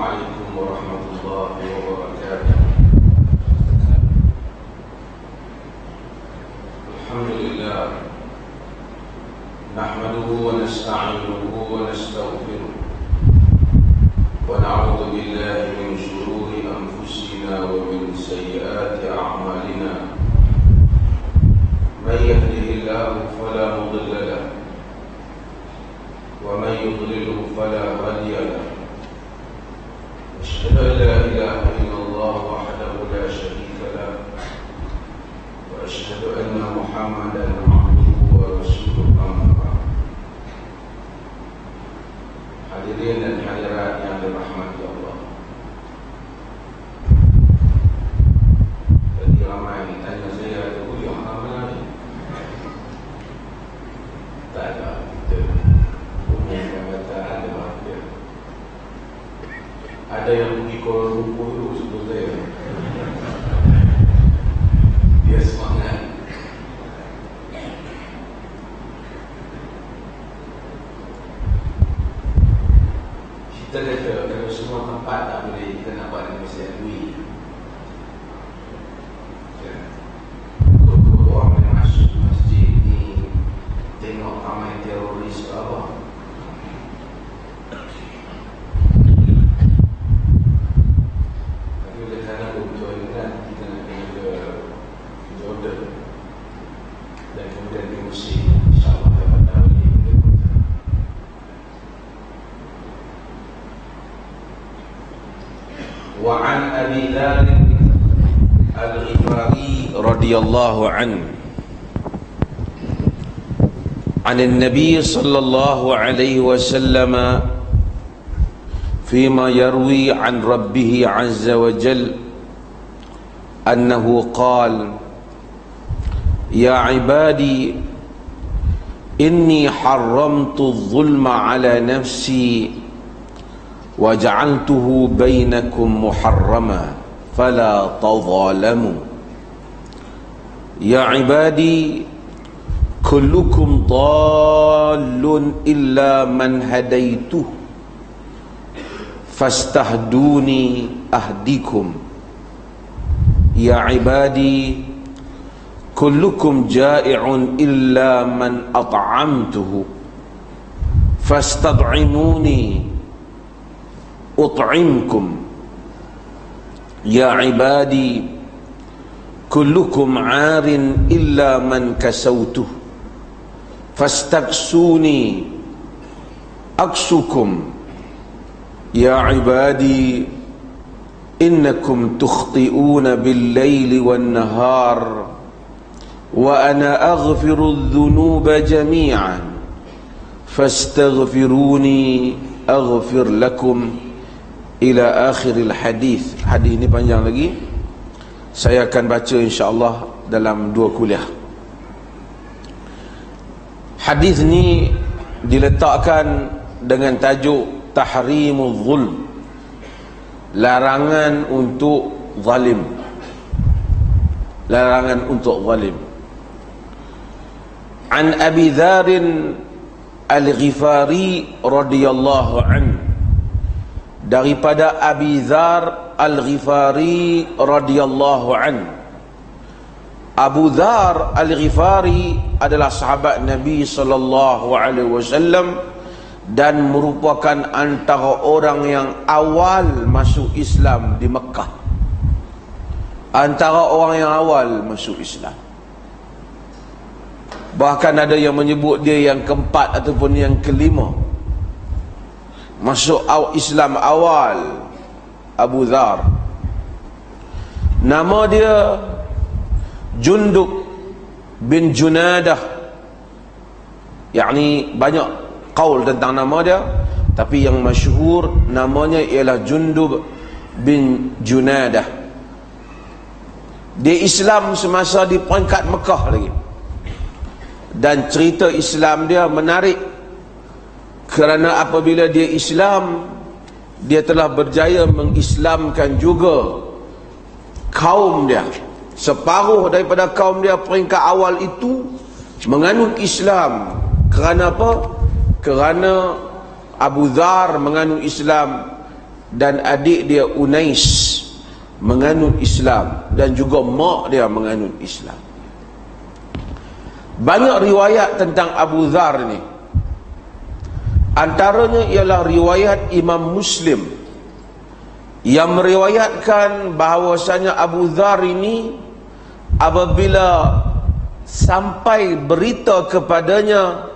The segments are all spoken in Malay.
عليكم ورحمة الله وبركاته. الحمد لله نحمده ونستعينه ونستغفره ونعوذ بالله من شرور أنفسنا ومن سيئات أعمالنا. من يهده الله فلا مضل له ومن يضلله فلا هادي له. أشهد أن لا إله إلا الله وحده لا شريك له وأشهد أن محمدا عبده ورسوله. أما بعد. Hadirin dan hadirat yang dirahmati Allah, tadi ramai tanya saya, ada kuliah mana ni? Tak ada. Ada yang pergi Kuala Lumpur dulu sebelum saya. Dia semangat. Kita kata kalau semua tempat tak boleh, kita nak buat dengan Mesti Adui. Kalau orang yang masuk masjid ni tengok ramai teroris ke apa, وعن أبي ذر الغفاري رضي الله عنه عن النبي صلى الله عليه وسلم فيما يروي عن ربه عز وجل أنه قال: يا عبادي إني حرمت الظلم على نفسي وجعلته بينكم محرما فلا تظالموا. يا عبادي كلكم ضال إلا من هديته فاستهدوني أهدكم. يا عبادي كلكم جائع إلا من أطعمته فاستطعموني أطعمكم. يا عبادي كلكم عار إلا من كسوته فاستكسوني أكسكم. يا عبادي إنكم تخطئون بالليل والنهار وأنا أغفر الذنوب جميعا فاستغفروني أغفر لكم ila akhiril hadis. Hadis ini panjang lagi, saya akan baca insya-Allah dalam 2 kuliah. Hadis ni diletakkan dengan tajuk tahrimul zulm, larangan untuk zalim. Larangan untuk zalim. An Abi Dzar Al-Ghifari radhiyallahu anhu, daripada Abi Dzar Al-Ghifari radhiyallahu anhu. Abu Dzar Al-Ghifari adalah sahabat Nabi sallallahu alaihi wasallam dan merupakan antara orang yang awal masuk Islam di Mekah. Antara orang yang awal masuk Islam. Bahkan ada yang menyebut dia yang keempat ataupun yang kelima masuk Islam awal, Abu Dzar. Nama dia Jundub bin Junadah. Yakni banyak qaul tentang nama dia, tapi yang masyhur namanya ialah Jundub bin Junadah. Dia Islam semasa di peringkat Mekah lagi. Dan cerita Islam dia menarik, kerana apabila dia Islam, dia telah berjaya mengislamkan juga kaum dia. Separuh daripada kaum dia peringkat awal itu menganut Islam. Kerana apa? Kerana Abu Dzar menganut Islam dan adik dia Unais menganut Islam, dan juga mak dia menganut Islam. Banyak riwayat tentang Abu Dhar ni. Antaranya ialah riwayat Imam Muslim yang meriwayatkan bahawasanya Abu Dhar ini apabila sampai berita kepadanya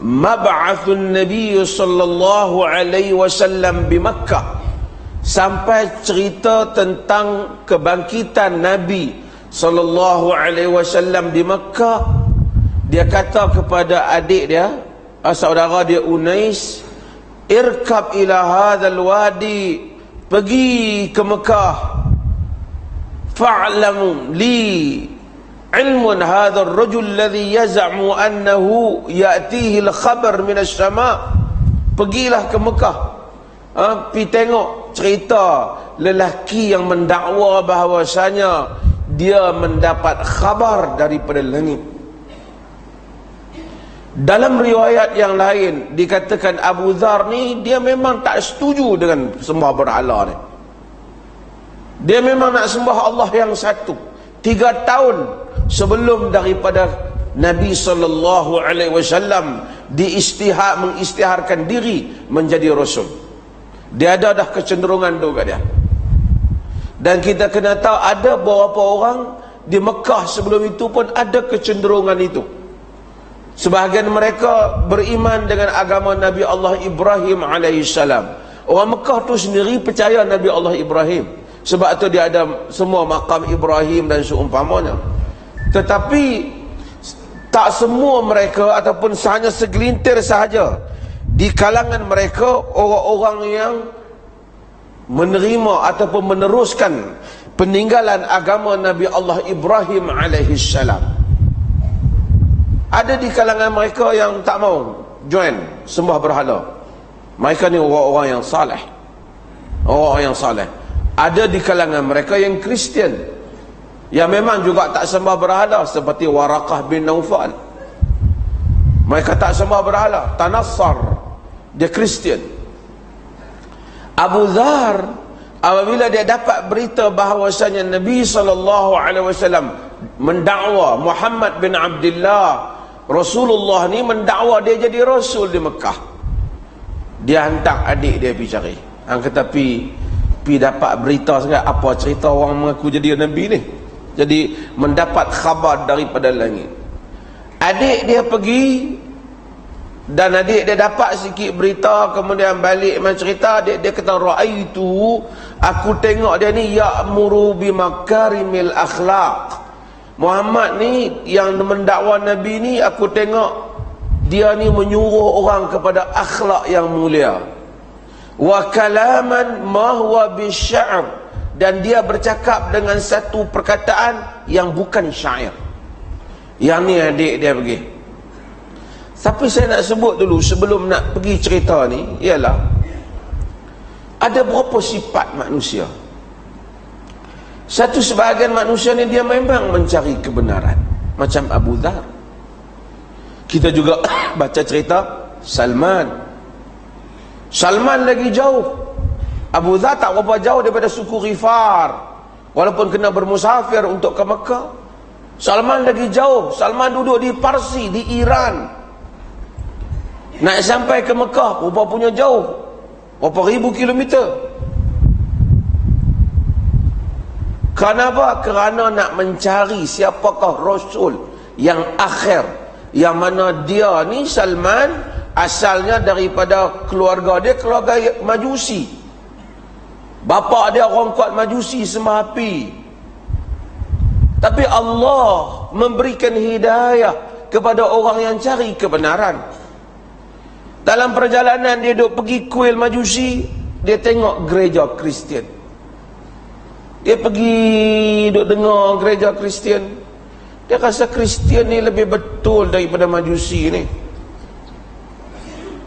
mab'athun Nabi sallallahu alaihi wasallam di Makkah, sampai cerita tentang kebangkitan Nabi sallallahu alaihi wasallam di Makkah, dia kata kepada adik dia, saudara dia Unais, irkab ila hadzal wadi, pergi ke Mekah, fa'lamu li ilmun hadha ar-rajul alladhi yaz'amu annahu ya'tihi al-khabar min as-sama'. Pergilah ke Mekah, pergi tengok cerita lelaki yang mendakwa bahawasanya dia mendapat khabar daripada langit. Dalam riwayat yang lain dikatakan Abu Dhar ni dia memang tak setuju dengan sembah berhala ni. Dia memang nak sembah Allah yang satu. 3 tahun sebelum daripada Nabi sallallahu alaihi wasallam mengisytiharkan diri menjadi rasul, dia ada dah kecenderungan tu kat dia. Dan kita kena tahu ada beberapa orang di Mekah sebelum itu pun ada kecenderungan itu. Sebahagian mereka beriman dengan agama Nabi Allah Ibrahim alaihissalam. Orang Mekah tu sendiri percaya Nabi Allah Ibrahim, sebab tu dia ada semua makam Ibrahim dan seumpamanya. Tetapi tak semua mereka, ataupun hanya segelintir sahaja di kalangan mereka orang-orang yang menerima ataupun meneruskan peninggalan agama Nabi Allah Ibrahim alaihissalam. Ada di kalangan mereka yang tak mau join sembah berhala. Mereka ni orang-orang yang saleh, orang-orang yang saleh. Ada di kalangan mereka yang Kristian, yang memang juga tak sembah berhala, seperti Waraqah bin Naufal. Mereka tak sembah berhala, Tanassar, dia Kristian. Abu Dhar apabila dia dapat berita bahawasanya Nabi SAW mendakwa Muhammad bin Abdullah, Rasulullah ni mendakwa dia jadi Rasul di Mekah, dia hantar adik dia pergi cari. Kata pi dapat berita sangat, apa cerita orang mengaku jadi Nabi ni. Jadi mendapat khabar daripada langit. Adik dia pergi, dan adik dia dapat sikit berita, kemudian balik mencerita. Adik dia kata, ra'aitu, aku tengok dia ni ya'muru bimakarimil akhlaq. Muhammad ni yang mendakwa Nabi ni, aku tengok dia ni menyuruh orang kepada akhlak yang mulia. Wa kalaman ma huwa bisya'ar, dan dia bercakap dengan satu perkataan yang bukan syair. Yang ni adik dia pergi. Tapi saya nak sebut dulu sebelum nak pergi cerita ni, ialah ada berapa sifat manusia. Satu sebahagian manusia ni dia memang mencari kebenaran, macam Abu Dhar. Kita juga baca cerita Salman. Salman lagi jauh. Abu Dhar tak berapa jauh daripada suku Ghifar, walaupun kena bermusafir untuk ke Mekah. Salman lagi jauh. Salman duduk di Parsi, di Iran. Nak sampai ke Mekah berapa punya jauh, berapa ribu kilometer. Kenapa? Kerana nak mencari siapakah Rasul yang akhir, yang mana dia ni Salman asalnya daripada keluarga dia, keluarga Majusi. Bapa dia orang kuat Majusi, sembah api. Tapi Allah memberikan hidayah kepada orang yang cari kebenaran. Dalam perjalanan dia duduk pergi kuil Majusi, dia tengok gereja Kristian. Dia pergi duduk dengar gereja Kristian. Dia rasa Kristian ni lebih betul daripada Majusi ni.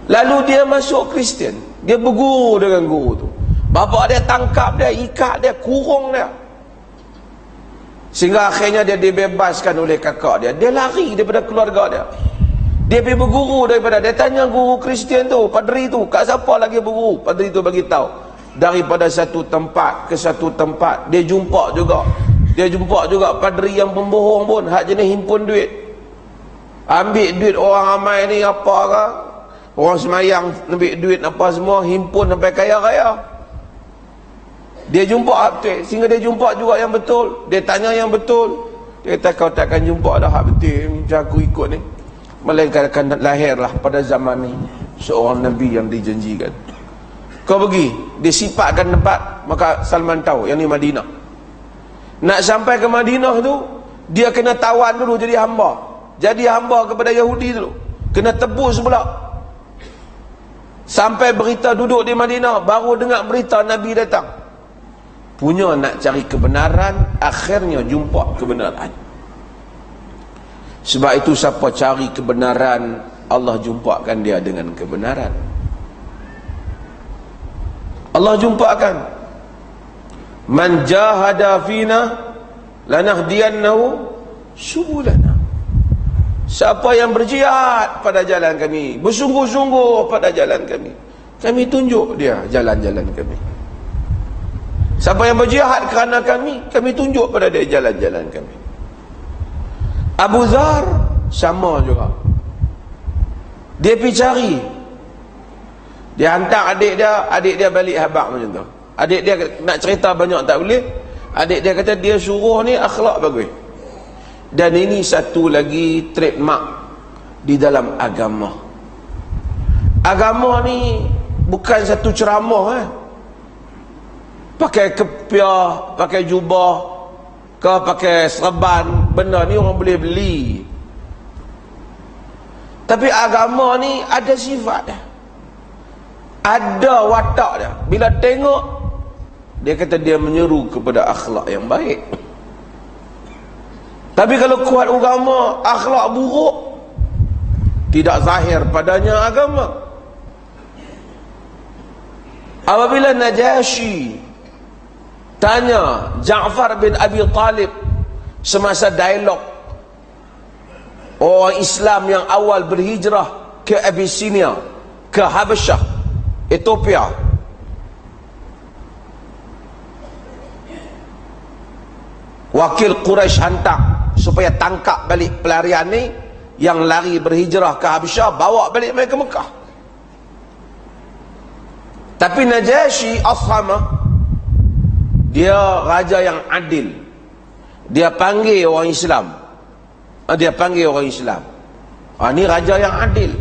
Lalu dia masuk Kristian. Dia berguru dengan guru tu. Bapa dia tangkap dia, ikat dia, kurung dia. Sehingga akhirnya dia dibebaskan oleh kakak dia. Dia lari daripada keluarga dia. Dia pergi berguru daripada, dia tanya guru Kristian tu, padri tu, kat siapa lagi berguru? Padri tu bagi tahu, daripada satu tempat ke satu tempat. Dia jumpa juga padri yang pembohong pun, hak jenis himpun duit, ambil duit orang ramai ni apa ke, orang semayang ambil duit apa semua, himpun sampai kaya-kaya. Dia jumpa hak betul, sehingga dia jumpa juga yang betul. Dia tanya yang betul, dia kata kau takkan jumpa dah hak betul macam aku ikut ni. Melainkan akan lahirlah pada zaman ni seorang Nabi yang dijanjikan. Kau pergi, dia sifatkan tempat, maka Salman tahu yang ni Madinah. Nak sampai ke Madinah tu, dia kena tawan dulu jadi hamba. Jadi hamba kepada Yahudi dulu, kena tebus pula. Sampai berita duduk di Madinah, baru dengar berita Nabi datang. Punya nak cari kebenaran, akhirnya jumpa kebenaran. Sebab itu siapa cari kebenaran, Allah jumpakan dia dengan kebenaran. Allah jumpakan, man jahada fina lanahdiyannahu subulana. Siapa yang berjihad pada jalan kami, bersungguh-sungguh pada jalan kami, kami tunjuk dia jalan-jalan kami. Siapa yang berjihad kerana kami, kami tunjuk pada dia jalan-jalan kami. Abu Dhar sama juga. Dia pergi cari, dia hantar adik dia balik habaq macam tu. Adik dia nak cerita banyak tak boleh. Adik dia kata dia suruh ni akhlak bagus. Dan ini satu lagi trademark di dalam agama. Agama ni bukan satu ceramah pakai kepiah, pakai jubah, ke pakai serban. Benda ni orang boleh beli. Tapi agama ni ada sifat dia, ada watak dia. Bila tengok, dia kata dia menyeru kepada akhlak yang baik. Tapi kalau kuat agama, akhlak buruk, tidak zahir padanya agama. Apabila Najasyi tanya Ja'far bin Abi Talib semasa dialog orang Islam yang awal berhijrah ke Abyssinia, ke Habasyah, Ethiopia, wakil Quraisy hantar supaya tangkap balik pelarian ni yang lari berhijrah ke Habasyah, bawa balik mereka ke Mekah. Tapi Najasyi Ashamah, dia raja yang adil. Dia panggil orang Islam. Ni raja yang adil,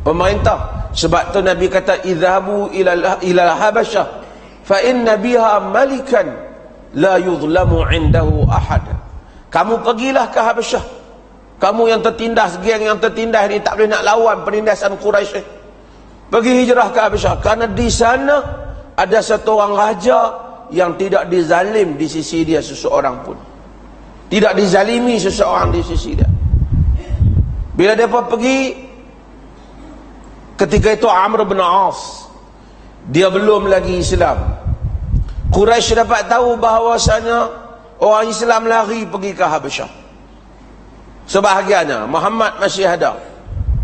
pemerintah. Sebab tu Nabi kata idhabu ila Habasyah fa inna biha malikan la yuzlamu indahu ahad. Kamu pergilah ke Habasyah, kamu yang tertindas, geng yang tertindas ni tak boleh nak lawan penindasan Quraisy. Pergi hijrah ke Habasyah, kerana di sana ada satu orang raja yang tidak dizalim di sisi dia seseorang pun, tidak dizalimi seseorang di sisi dia. Bila mereka pergi, ketika itu Amr bin As, dia belum lagi Islam. Quraisy dapat tahu bahawasanya orang Islam lari pergi ke Habasyah. Sebahagiannya Muhammad masih ada,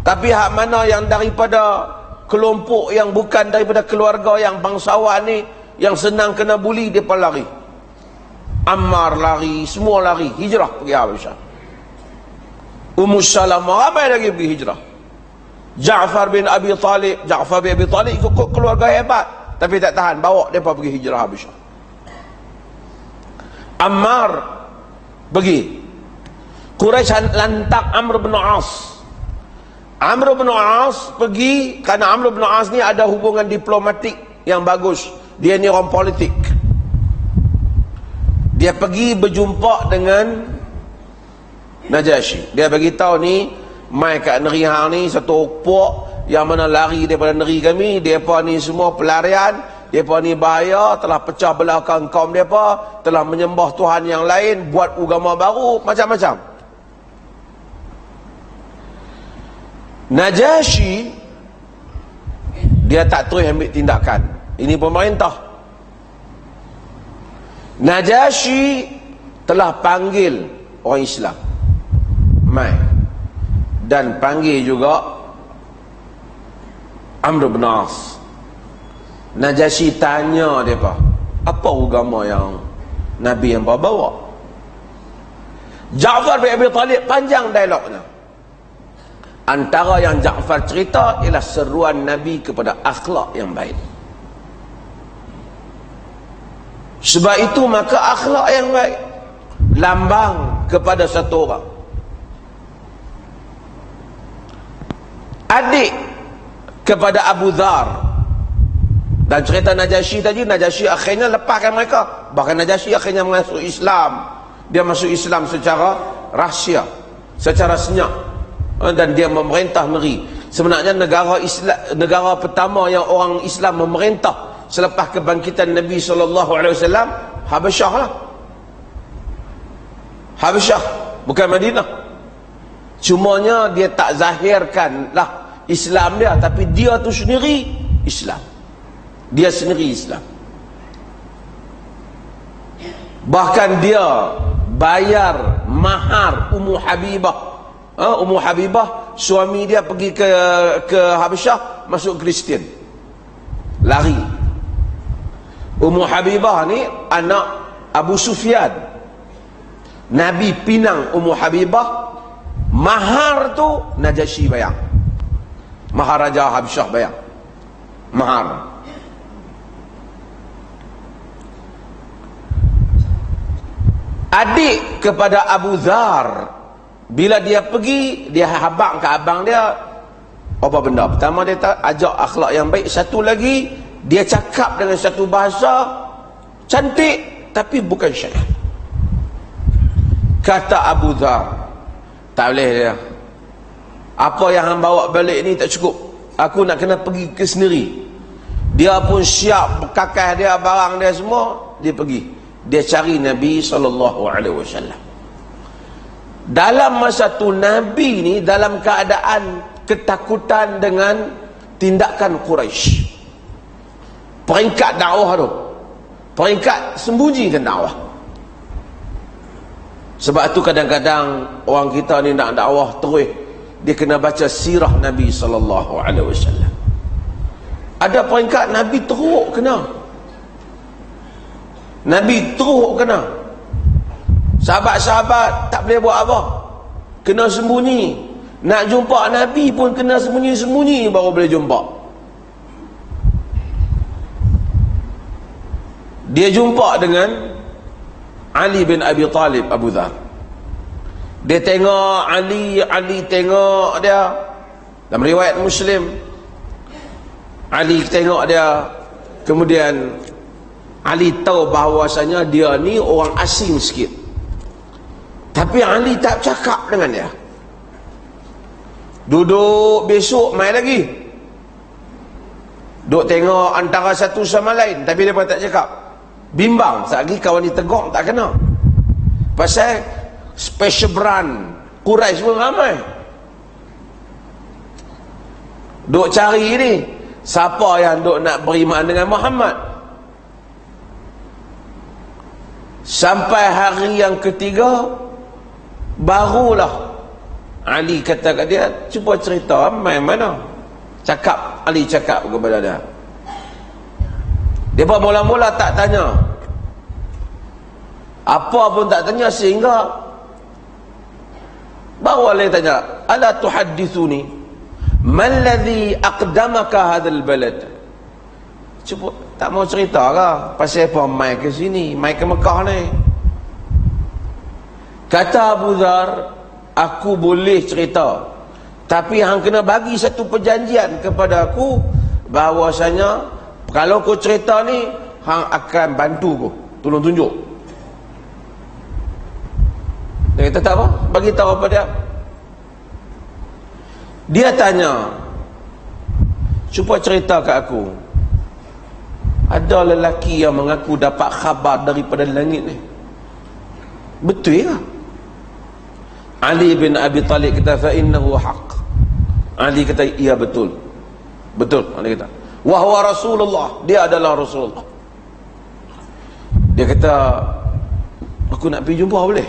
tapi hak mana yang daripada kelompok yang bukan daripada keluarga yang bangsawan ni, yang senang kena buli, mereka lari. Ammar lari, semua lari, hijrah pergi Habasyah. Ummu Salamah, ramai lagi pergi hijrah. Ja'far bin Abi Talib ikut keluarga hebat, tapi tak tahan, bawa mereka pergi hijrah Habasyah. Ammar pergi. Quraisy lantak Amr bin As. Amr bin As pergi kerana Amr bin As ni ada hubungan diplomatik yang bagus. Dia ni orang politik. Dia pergi berjumpa dengan Najasyi. Dia bagi tahu ni, mai kat negeri hang ni satu puak yang mana lari daripada negeri kami, depa ni semua pelarian, depa ni bahaya, telah pecah belah kaum depa, telah menyembah tuhan yang lain, buat agama baru, macam-macam. Najasyi dia tak terus ambil tindakan. Ini pemerintah. Najasyi telah panggil orang Islam, mai, dan panggil juga Amr bin As. Najasyi tanya mereka, apa agama yang Nabi yang bawa? Ja'far bin Abi Talib panjang dialognya. Antara yang Ja'far cerita ialah seruan Nabi kepada akhlak yang baik. Sebab itu maka akhlak yang baik lambang kepada satu orang. Adik kepada Abu Dhar. Dan cerita Najasyi tadi, Najasyi akhirnya lepaskan mereka. Bahkan Najasyi akhirnya masuk Islam. Dia masuk Islam secara rahsia, secara senyap, dan dia memerintah negeri. Sebenarnya negara Islam, negara pertama yang orang Islam memerintah selepas kebangkitan Nabi SAW, Habasyah lah. Habasyah, bukan Madinah. Cumanya dia tak zahirkan lah Islam dia, tapi dia tu sendiri Islam. Dia sendiri Islam. Bahkan dia bayar mahar Ummu Habibah. Ummu Habibah, suami dia pergi ke Habasyah, masuk Kristian, lari. Ummu Habibah ni anak Abu Sufyan. Nabi pinang Ummu Habibah, mahar tu Najasyi bayar. Maharaja Habasyah bayar mahar. Adik kepada Abu Dhar, bila dia pergi, dia habaq ke abang dia apa benda. Pertama dia ajak akhlak yang baik. Satu lagi, dia cakap dengan satu bahasa cantik tapi bukan syariat. Kata Abu Dhar, tak boleh dia, apa yang hang bawa balik ni tak cukup, aku nak kena pergi ke sendiri. Dia pun siap berkakas dia, barang dia semua, dia pergi. Dia cari Nabi SAW. Dalam masa tu Nabi ni dalam keadaan ketakutan dengan tindakan Quraisy. Peringkat dakwah tu, peringkat sembunyikan dakwah. Sebab tu kadang-kadang orang kita ni nak dakwah terus, dia kena baca sirah Nabi SAW. Ada peringkat Nabi teruk kena. Nabi teruk kena. Sahabat-sahabat tak boleh buat apa, kena sembunyi. Nak jumpa Nabi pun kena sembunyi-sembunyi baru boleh jumpa. Dia jumpa dengan Ali bin Abi Talib, Abu Dhar. Dia tengok Ali, Ali tengok dia. Dalam riwayat Muslim, Ali tengok dia, kemudian Ali tahu bahawasanya dia ni orang asing sikit. Tapi Ali tak cakap dengan dia. Duduk, besok mai lagi. Duk tengok antara satu sama lain, tapi dia pun tak cakap. Bimbang, sekali kawan ni tegur tak kena. Pasal special brand Quraisy pun ramai. Duk cari ni, siapa yang duk nak beriman dengan Muhammad. Sampai hari yang ketiga, barulah Ali kata kat dia, cuba cerita main mana. Cakap, Ali cakap kepada dia. Dia pun mula-mula tak tanya, apa pun tak tanya, sehingga baru Ali tanya, ala tuhaddithuni malladhi aqdamaka hadzal balad. Cuba, tak mau cerita ke pasal apa mai ke sini, mai ke Mekah ni? Kata Abu Dhar, aku boleh cerita, tapi hang kena bagi satu perjanjian kepada aku, bahawasanya kalau kau cerita ni, hang akan bantu aku, tolong tunjuk. Dia kata tak apa, bagi tahu apa dia. Dia tanya, cuba cerita kat aku, ada lelaki yang mengaku dapat khabar daripada langit ni, betul ke? Ali bin Abi Talib kata, fa innahu haq. Ali kata, iya betul. Betul, Ali kata. Wa huwa Rasulullah, dia adalah Rasulullah. Dia kata, aku nak pergi jumpa boleh?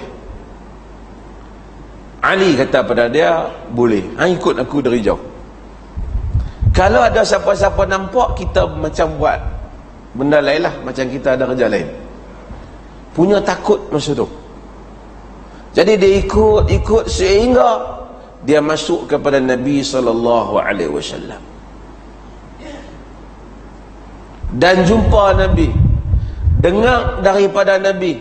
Ali kata pada dia, boleh. Hang ikut aku dari jauh. Kalau ada siapa-siapa nampak, kita macam buat benda lain lah, macam kita ada kerja lain. Punya takut masa tu. Jadi dia ikut sehingga dia masuk kepada Nabi SAW dan jumpa Nabi, dengar daripada Nabi,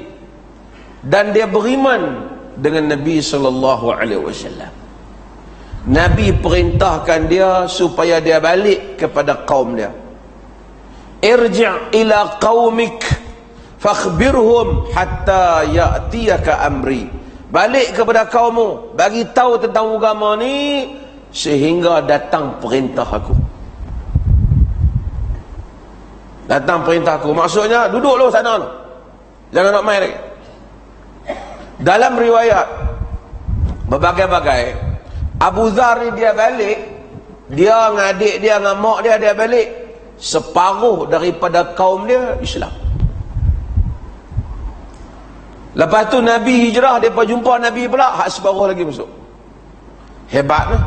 dan dia beriman dengan Nabi SAW. Nabi perintahkan dia supaya dia balik kepada kaum dia. Irji' ila qaumik fakhbirhum hatta ya'tiyaka amri. Balik kepada kaummu, bagi tahu tentang agama ni sehingga datang perintah aku. Datang perintah aku, maksudnya duduk lu sana, jangan nak main lagi. Dalam riwayat berbagai-bagai, Abu Dhar ni dia balik, dia dengan adik dia, dengan mak dia, dia balik. Separuh daripada kaum dia Islam. Lepas tu Nabi hijrah, dia jumpa Nabi pula, hak separuh lagi masuk. Hebat lah.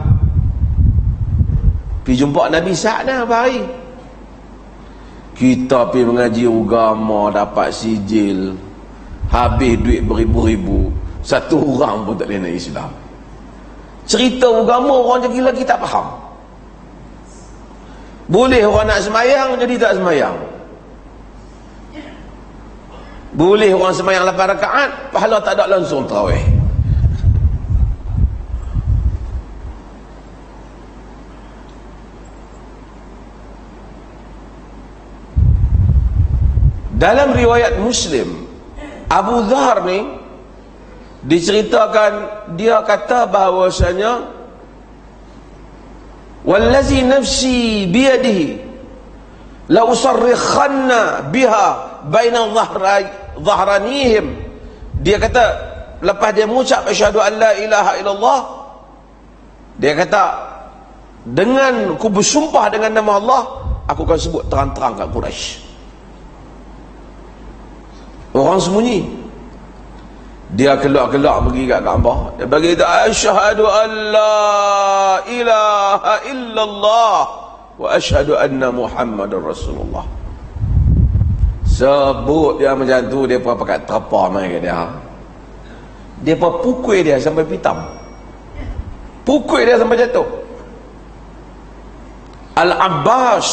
Pergi jumpa Nabi sana hari. Kita pergi mengaji agama, dapat sijil, habis duit beribu-ribu, satu orang pun tak boleh nak Islam. Cerita agama orang jadi lagi tak faham. Boleh orang nak semayang jadi tak semayang. Boleh orang semayang 8 rakaat, pahala tak ada, langsung tarawih. Dalam riwayat Muslim, Abu Dhar ni diceritakan, dia kata bahawasanya, wallazi nafsi biyadihi la usarrikhanna biha baina dhahranihim. Dia kata lepas dia mengucap asyhadu an la ilaha illallah, dia kata dengan ku bersumpah dengan nama Allah, aku akan sebut terang-terang kat Quraisy. Orang sembunyi. Dia kelak-kelak pergi kat Kaabah, dia bagi tu asyhadu an la ilaha illallah wa asyhadu anna Muhammadar Rasulullah. Sebut dia macam tu, dia pun pakai terpa main kat dia. Dia pun pukul dia sampai pitam. Pukul dia sampai jatuh. Al-Abbas,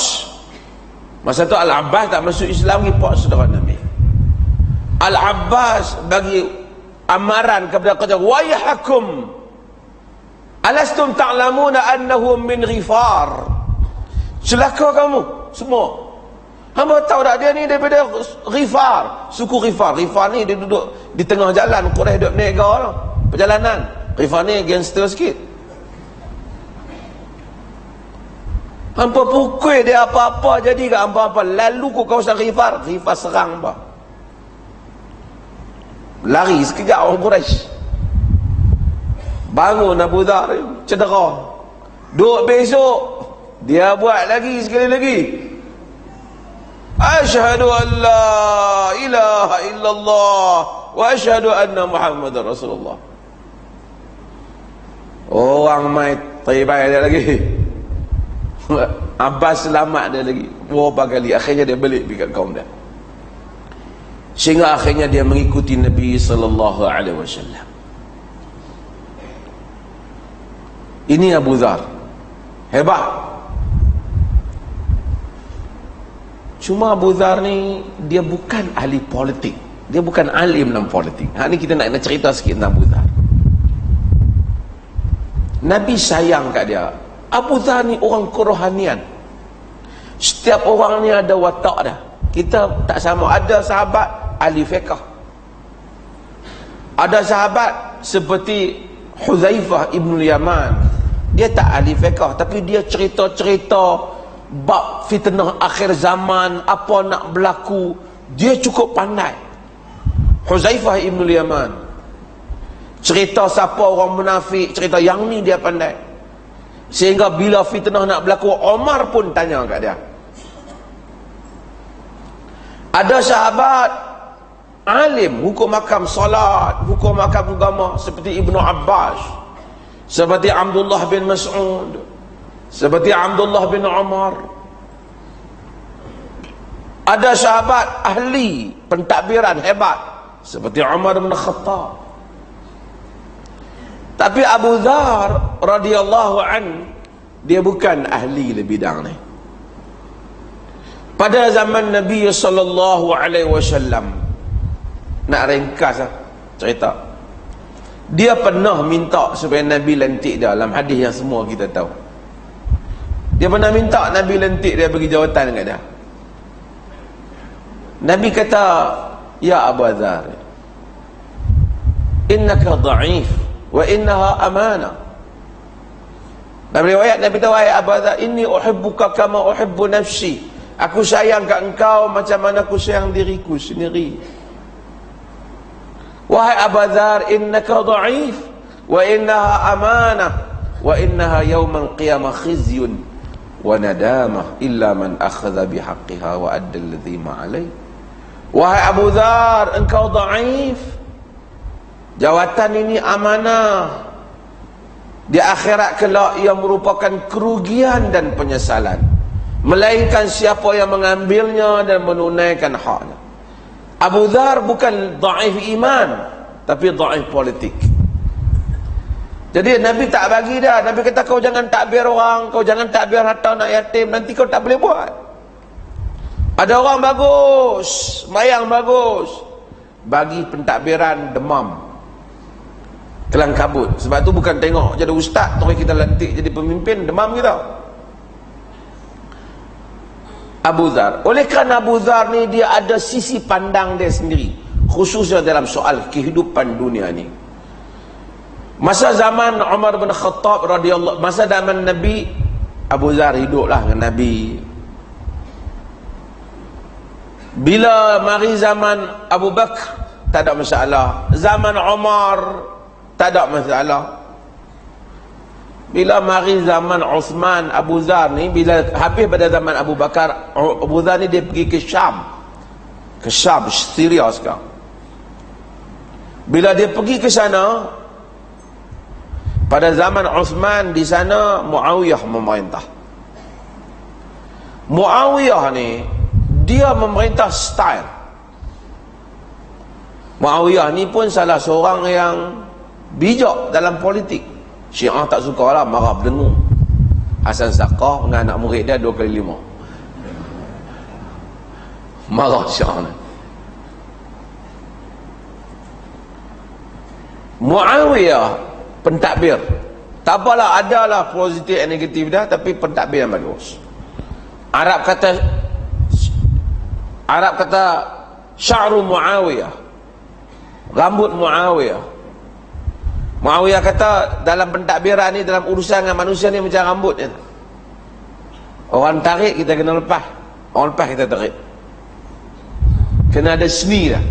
masa tu Al-Abbas tak masuk Islam lagi, pak saudara Nabi. Al-Abbas bagi amaran kepada kerja, wayhakum alastum ta'lamuna annahu min Ghifar. Celaka kamu semua, hamba tahu tak dia ni daripada Ghifar, suku Ghifar. Ghifar ni dia duduk di tengah jalan, Quraisy duduk niaga perjalanan. Ghifar ni gangster sikit. Hampa pukul dia apa-apa jadi kat hampa-hampa, lalu ke kawasan Ghifar, Ghifar serang hampa. Lari sekejap orang Quraisy. Bangun Abu Dhar, cedera. Duk besok dia buat lagi sekali lagi. Asyhadu an la ilaha illallah wa asyhadu anna Muhammadar Rasulullah. Orang mai terbaik dia lagi. Abbas selamat dia lagi. Berapa kali akhirnya dia balik pergi kat kaum dia. Sehingga akhirnya dia mengikuti Nabi sallallahu alaihi wasallam. Ini Abu Dhar. Hebat. Cuma Abu Dhar ni dia bukan ahli politik. Dia bukan alim dalam politik. Ha ni kita nak cerita sikit tentang Abu Dhar. Nabi sayang kat dia. Abu Dhar ni orang kerohanian. Setiap orang ni ada watak dah. Kita tak sama. Ada sahabat ahli fiqh, ada sahabat seperti Huzaifah ibn Yaman, dia tak ahli fiqh, tapi dia cerita-cerita bab fitnah akhir zaman, apa nak berlaku, dia cukup pandai. Huzaifah ibn Yaman cerita siapa orang munafik, cerita yang ni dia pandai. Sehingga bila fitnah nak berlaku, Omar pun tanya kat dia. Ada sahabat alim, hukum makam salat, hukum makam agama, seperti Ibnu Abbas, seperti Abdullah bin Mas'ud, seperti Abdullah bin Umar. Ada sahabat ahli pentadbiran hebat seperti Umar bin Khattab. Tapi Abu Dzar radhiyallahu an, dia bukan ahli le bidang ni. Pada zaman Nabi sallallahu alaihi wasallam, nak ringkas cerita, dia pernah minta supaya Nabi lantik dia, dalam hadis yang semua kita tahu. Dia pernah minta Nabi lantik dia, bagi jawatan dekat dia. Nabi kata, ya Abu Dzar, innaka dha'if wa innaha amanah. Dalam riwayat Nabi tahu, wahai Abu Dzar, inni uhibbuka kama uhibbu nafsi. Aku sayang kat engkau macam mana aku sayang diriku sendiri. Wahai Abu Dzar, innaka dha'if wa innaha amanah wa innaha yawmal qiyamah khizyun wa nadamah illa man akhadha bihaqqiha wa adda alladhi ma'alai. Wahai Abu Dzar, engkau dhaif. Jawatan ini amanah. Di akhirat kelak ia merupakan kerugian dan penyesalan, melainkan siapa yang mengambilnya dan menunaikan haknya. Abu Dzar bukan dhaif iman, tapi dhaif politik. Jadi Nabi tak bagi dah. Nabi kata, kau jangan takbir orang, kau jangan takbir harta anak yatim, nanti kau tak boleh buat. Ada orang bagus, mayang bagus, bagi pentadbiran demam, kelang kabut. Sebab tu bukan tengok jadi ustaz terus kita lantik jadi pemimpin, demam kita. Abu Dzar, oleh kerana Abu Dzar ni dia ada sisi pandang dia sendiri, khususnya dalam soal kehidupan dunia ni. Masa zaman Umar bin Khattab radhiyallahu, masa zaman Nabi, Abu Dzar hiduplah dengan Nabi. Bila mari zaman Abu Bakar, tak ada masalah. Zaman Umar, tak ada masalah. Bila mari zaman Uthman, Abu Dzar ni, bila habis pada zaman Abu Bakar, Abu Dzar ni dia pergi ke Syam. Ke Syam, Syria sekarang. Bila dia pergi ke sana, pada zaman Uthman di sana, Muawiyah memerintah. Muawiyah ni, dia memerintah style. Muawiyah ni pun salah seorang yang bijak dalam politik. Syiah tak suka lah, marah berdengung. Hasan Saqah dengan anak murid dia 2x5. Marah Syiah ni. Muawiyah pentadbir, tak apalah, adalah positif dan negatif dah, tapi pentadbir yang bagus. Arab kata sya'ru Muawiyah, rambut Muawiyah. Muawiyah kata dalam pentadbiran ni, dalam urusan dengan manusia ni macam rambut je. Orang tarik kita kena lepas, orang lepas kita tarik. Kena ada seni dah.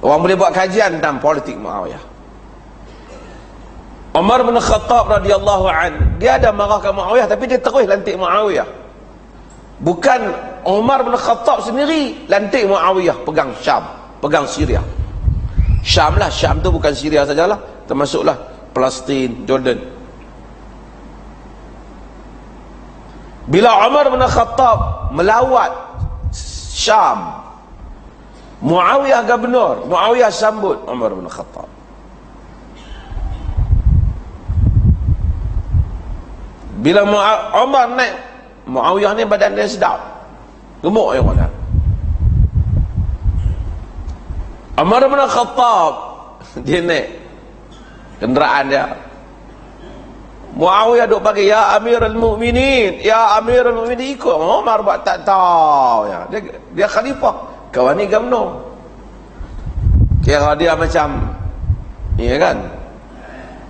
Orang boleh buat kajian tentang politik Muawiyah. Umar bin Khattab radhiyallahu an, dia ada marahkan Muawiyah, tapi dia terus lantik Muawiyah. Bukan Umar bin Khattab sendiri lantik Muawiyah pegang Syam, pegang Syria. Syam lah, Syam tu bukan Syria sajalah, termasuklah Palestin, Jordan. Bila Umar bin Khattab melawat Syam, Muawiyah gubernur, Muawiyah sambut Umar bin Khattab. Bila Umar naik, Muawiyah ni badan dia sedap, gemuk yang mana. Umar bin Khattab, dia naik kenderaan dia, Muawiyah duk panggil, ya Amirul Mukminin, ya Amirul Mukminin, ikut. Umar buat tak tahu ya. Dia khalifah, kawan ni gubernur. Kira dia macam ni kan.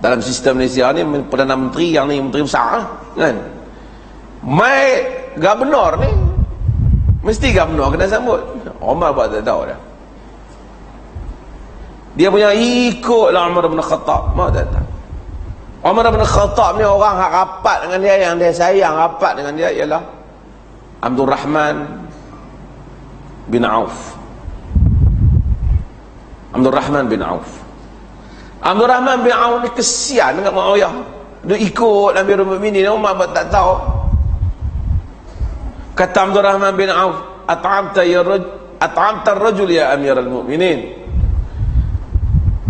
Dalam sistem Malaysia ni, Perdana Menteri yang ni menteri besar kan. Mai gubernur ni mesti gubernur kena sambut. Umar buat tak tahu dah. Dia punya ikutlah Umar bin Khattab, mau tak tahu. Umar bin Khattab ni orang yang rapat dengan dia, yang dia sayang rapat dengan dia ialah Abdul Rahman bin Auf. Abdul Rahman bin Auf. Abdul Rahman bin Auf ni kesian dengan Muawiyah. Dia ikut Amirul Mukminin. Umar tak tahu. Kata Abdul Rahman bin Auf, at'amta ar-rajul ya Amirul Mukminin.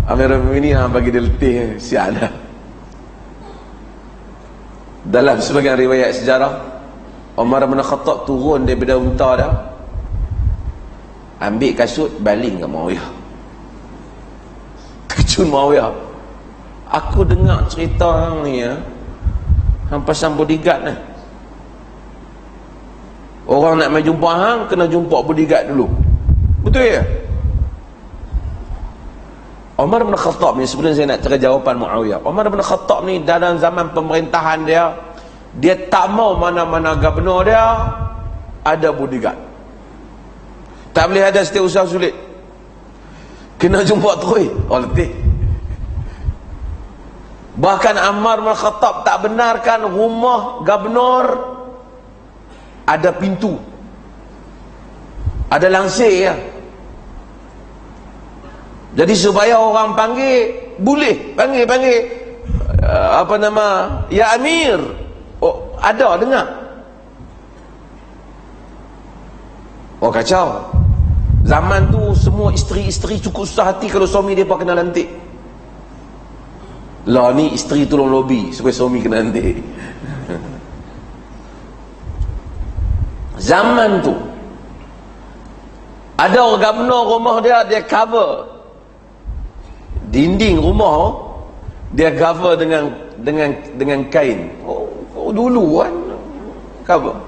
Amirul Mukminin bagi dia letih, sial dah. Dalam sebagian riwayat sejarah, Umar bin Khattab turun daripada unta dah, ambil kasut, baling ke Muawiyah. Kejun Muawiyah. Aku dengar cerita hang ni ya, hang pasang bodyguard ni. Orang nak mai jumpa hang, kena jumpa bodyguard dulu. Betul ya? Umar bin Khattab ni, sebelum saya nak cakap jawapan Muawiyah, Umar bin Khattab ni dalam zaman pemerintahan dia, dia tak mau mana-mana gubernur dia ada bodyguard. Tak boleh ada setiausaha sulit. Kena jumpa terus. Oh, letih. Bahkan Umar bin Khattab tak benarkan rumah gubernur ada pintu, ada langsir ya. Jadi supaya orang panggil, boleh panggil apa nama, ya Amir. Oh, ada dengar. Oh, kacau. Zaman tu semua isteri-isteri cukup susah hati kalau suami dia kena lantik. Lah ni isteri tolong lobby supaya suami kena lantik. Zaman tu ada orang gubernur, rumah dia cover dinding rumah, dia cover dengan kain. Oh dulu kan cover.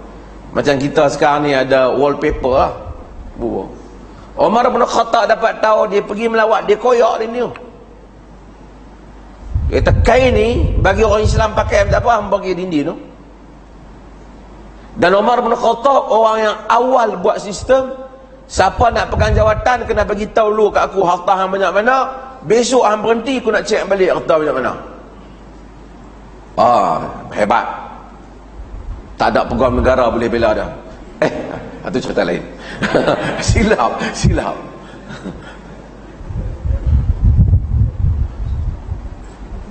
Macam kita sekarang ni ada wallpaper lah. Umar bin Khattab dapat tahu, dia pergi melawat, dia koyak dia ni. Dia kata kain ni bagi orang Islam pakai tak apa, hang bagi dinding tu. Dan Umar bin Khattab orang yang awal buat sistem, siapa nak pegang jawatan kena bagi tahu dulu kat aku harta hang banyak mana, besok hang berhenti aku nak cek balik harta banyak mana. Hebat. Tak ada pegawai negara boleh bela dah. Itu cerita lain. silap.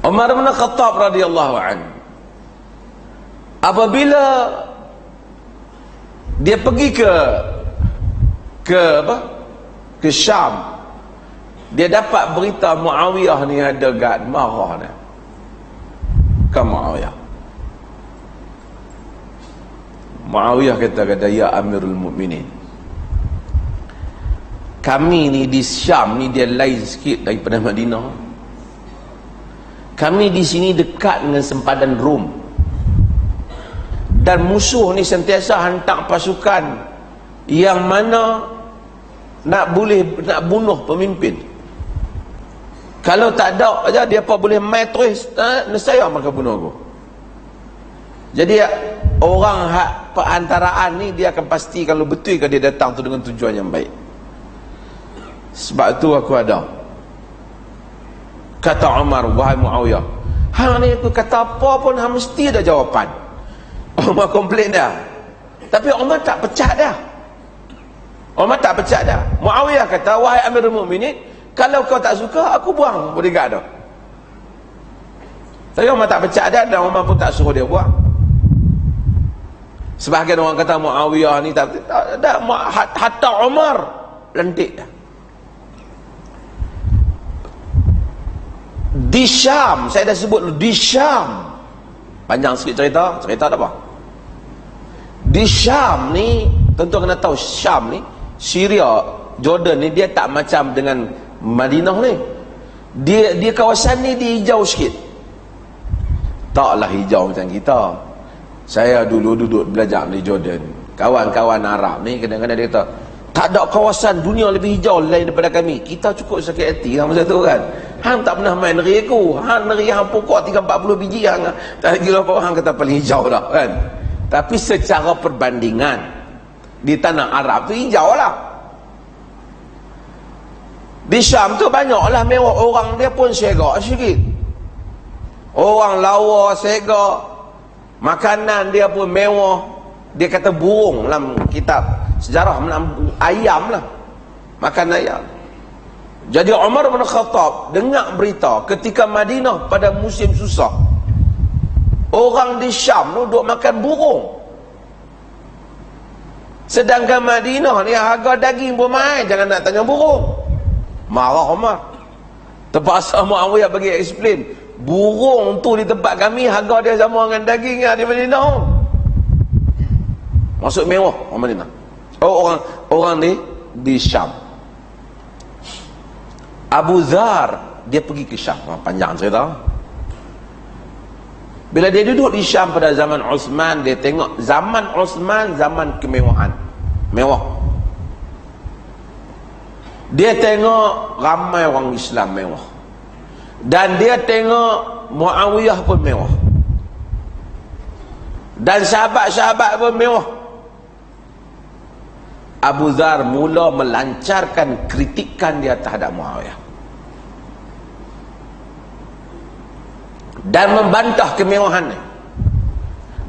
Umar bin Khattab radhiyallahu anhu, apabila dia pergi ke Syam, dia dapat berita Muawiyah ni ada gad, marah dia ke Muawiyah. Muawiyah kata, ya Amirul Mukminin, kami ni di Syam ni dia lain sikit daripada Madinah. Kami di sini dekat dengan sempadan Rom, dan musuh ni sentiasa hantar pasukan yang mana nak bunuh pemimpin. Kalau tak ada aja dia apa boleh main terus, nescaya maka bunuh aku. Jadi orang hak perantaraan ni dia akan pasti kalau betul ke dia datang tu dengan tujuan yang baik. Sebab tu aku ada. Kata Umar, wahai Muawiyah, hang ni aku kata apa pun hang mesti ada jawapan. Umar komplain dah, tapi Umar tak pecat dah. Muawiyah kata, wahai Amirul Mukminin, kalau kau tak suka aku buang bodyguard dah. Tapi Umar tak pecat dah, dan Umar pun tak suruh dia buang. Sebahagian orang kata Muawiyah ni tak ada, hatta Umar lentik dah. Di Syam, saya dah sebut di Syam, panjang sikit cerita tak apa. Di Syam ni, tentu kena tahu Syam ni, Syria, Jordan ni dia tak macam dengan Madinah ni. Dia kawasan ni dia hijau sikit. Taklah hijau macam kita. Saya dulu duduk belajar di Jordan, kawan-kawan Arab ni kadang-kadang dia kata, tak ada kawasan dunia lebih hijau lain daripada kami. Kita cukup sakit hati kan masa tu kan. Hang tak pernah main negeri aku. Hang negeri hang pokok 3-40 biji hang tak kira apa, hang kata paling hijau dah kan. Tapi secara perbandingan di tanah Arab tu hijau lah. Di Syam tu banyak lah mewah, orang dia pun segak sikit. Orang lawa segak, makanan dia pun mewah. Dia kata burung dalam kitab sejarah, ayam lah, makan ayam. Jadi Umar bin Khattab dengar berita ketika Madinah pada musim susah, Orang di Syam tu duk makan burung. Sedangkan Madinah ni harga daging pun mahal, jangan nak tanya burung. Marah Umar. Terpaksa Muawiyah bagi explain. Burung tu di tempat kami harga dia sama dengan daging yang di Madinah. Maksud mewah orang Madinah. Orang ni di Syam. Abu Dhar dia pergi ke Syam. Panjang cerita. Bila dia duduk di Syam pada zaman Uthman, dia tengok zaman Uthman zaman kemewahan. Mewah. Dia tengok ramai orang Islam mewah. Dan dia tengok Muawiyah pun mewah. Dan sahabat-sahabat pun mewah. Abu Dhar mula melancarkan kritikan dia terhadap Muawiyah. Dan membantah kemewahannya.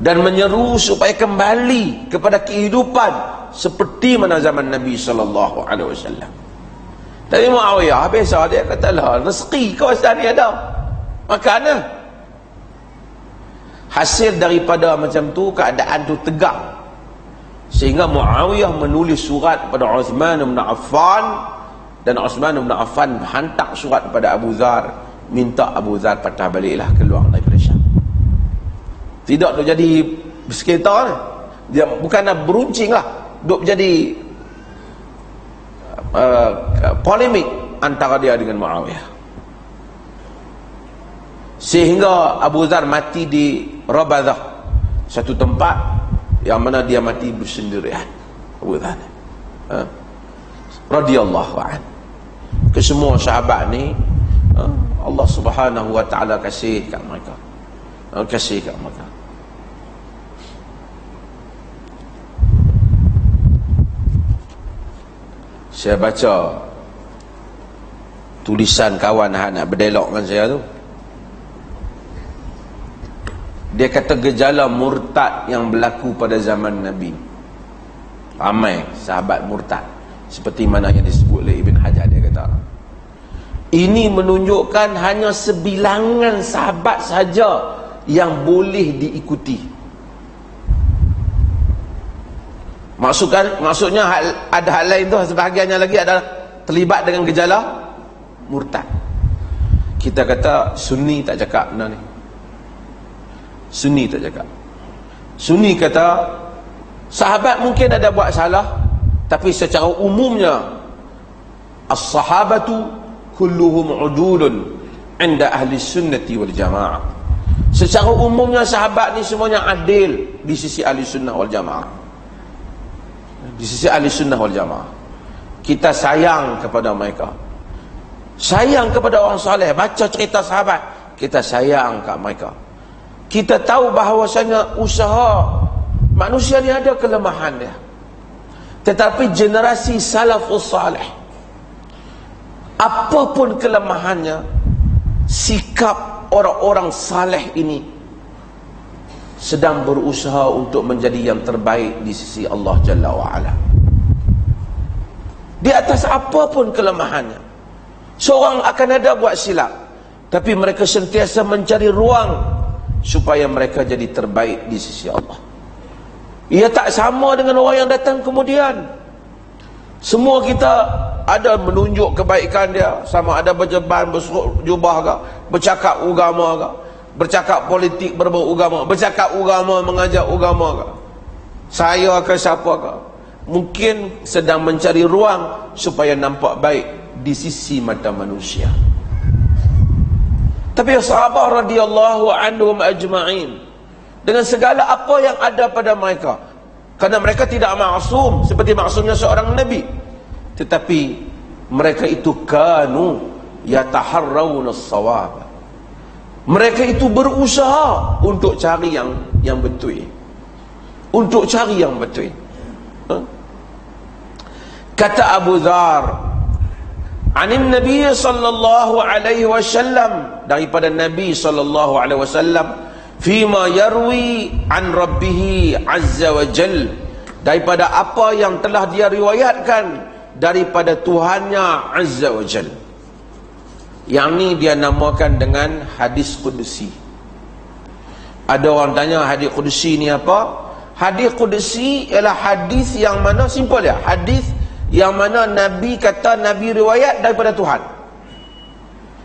Dan menyeru supaya kembali kepada kehidupan seperti mana zaman Nabi SAW. Tapi Muawiyah biasa dia kata lah, rezeki kawasan ni ada, makan. Hasil daripada macam tu, keadaan tu tegang, sehingga Muawiyah menulis surat kepada Uthman bin Affan, dan Uthman bin Affan hantar surat kepada Abu Dhar, minta Abu Dhar patah baliklah keluar daripada Syam. Tidak tu jadi bersekitar, dia bukanlah beruncing lah, duk jadi polemik antara dia dengan Muawiyah, sehingga Abu Dhar mati di Rabadah, satu tempat yang mana dia mati bersendirian. Abu Dhar radhiyallahu anhu. Kesemua sahabat ni Allah Subhanahu wa taala kasih kat mereka. Kasih kat mereka. Saya baca tulisan kawan nak berdialog dengan saya tu. Dia kata gejala murtad yang berlaku pada zaman Nabi. Ramai sahabat murtad, seperti mana yang disebut oleh Ibn Hajar. Dia kata ini menunjukkan hanya sebilangan sahabat saja yang boleh diikuti. Maksudnya ada hal lain tu, sebahagiannya lagi adalah terlibat dengan gejala murtad. Kita kata Sunni tak cakap benda ni. Sunni tak cakap. Sunni kata sahabat mungkin ada buat salah, tapi secara umumnya as-sahabatu kulluhum udulun inda ahli sunnati wal jamaah. Secara umumnya sahabat ni semuanya adil di sisi ahli sunnah wal jamaah. Di sisi ahli sunnah wal jamaah. Kita sayang kepada mereka, sayang kepada orang soleh. Baca cerita sahabat, kita sayang kat mereka. Kita tahu bahawasanya usaha manusia ni ada kelemahan dia, tetapi generasi salafus salih, apapun kelemahannya, sikap orang-orang saleh ini sedang berusaha untuk menjadi yang terbaik di sisi Allah Jalla wa'ala. Di atas apapun kelemahannya, seorang akan ada buat silap, tapi mereka sentiasa mencari ruang supaya mereka jadi terbaik di sisi Allah. Ia tak sama dengan orang yang datang kemudian. Semua kita ada menunjuk kebaikan dia, sama ada berjeban, berjubah ke, bercakap agama ke, bercakap politik berbau agama, bercakap agama, mengajak agama ke, saya ke siapa ke, mungkin sedang mencari ruang supaya nampak baik di sisi mata manusia. Tapi sahabat radhiyallahu anhum ajma'in, dengan segala apa yang ada pada mereka, kerana mereka tidak maksum seperti maksumnya seorang Nabi, tetapi mereka itu kanu yataharrawna as-shawab. Mereka itu berusaha untuk cari yang betul, untuk cari yang betul. Kata Abu Dhar, anin Nabi sallallahu alaihi wasallam, daripada Nabi sallallahu alaihi wasallam, fima yarwi an rabbih azza wa jal, daripada apa yang telah dia riwayatkan daripada Tuhannya azza wa jal. Yang ni dia namakan dengan hadis qudusi. Ada orang tanya hadis qudsi ni apa? Hadis qudsi ialah hadis yang mana, simple ya, hadis yang mana Nabi kata, Nabi riwayat daripada Tuhan.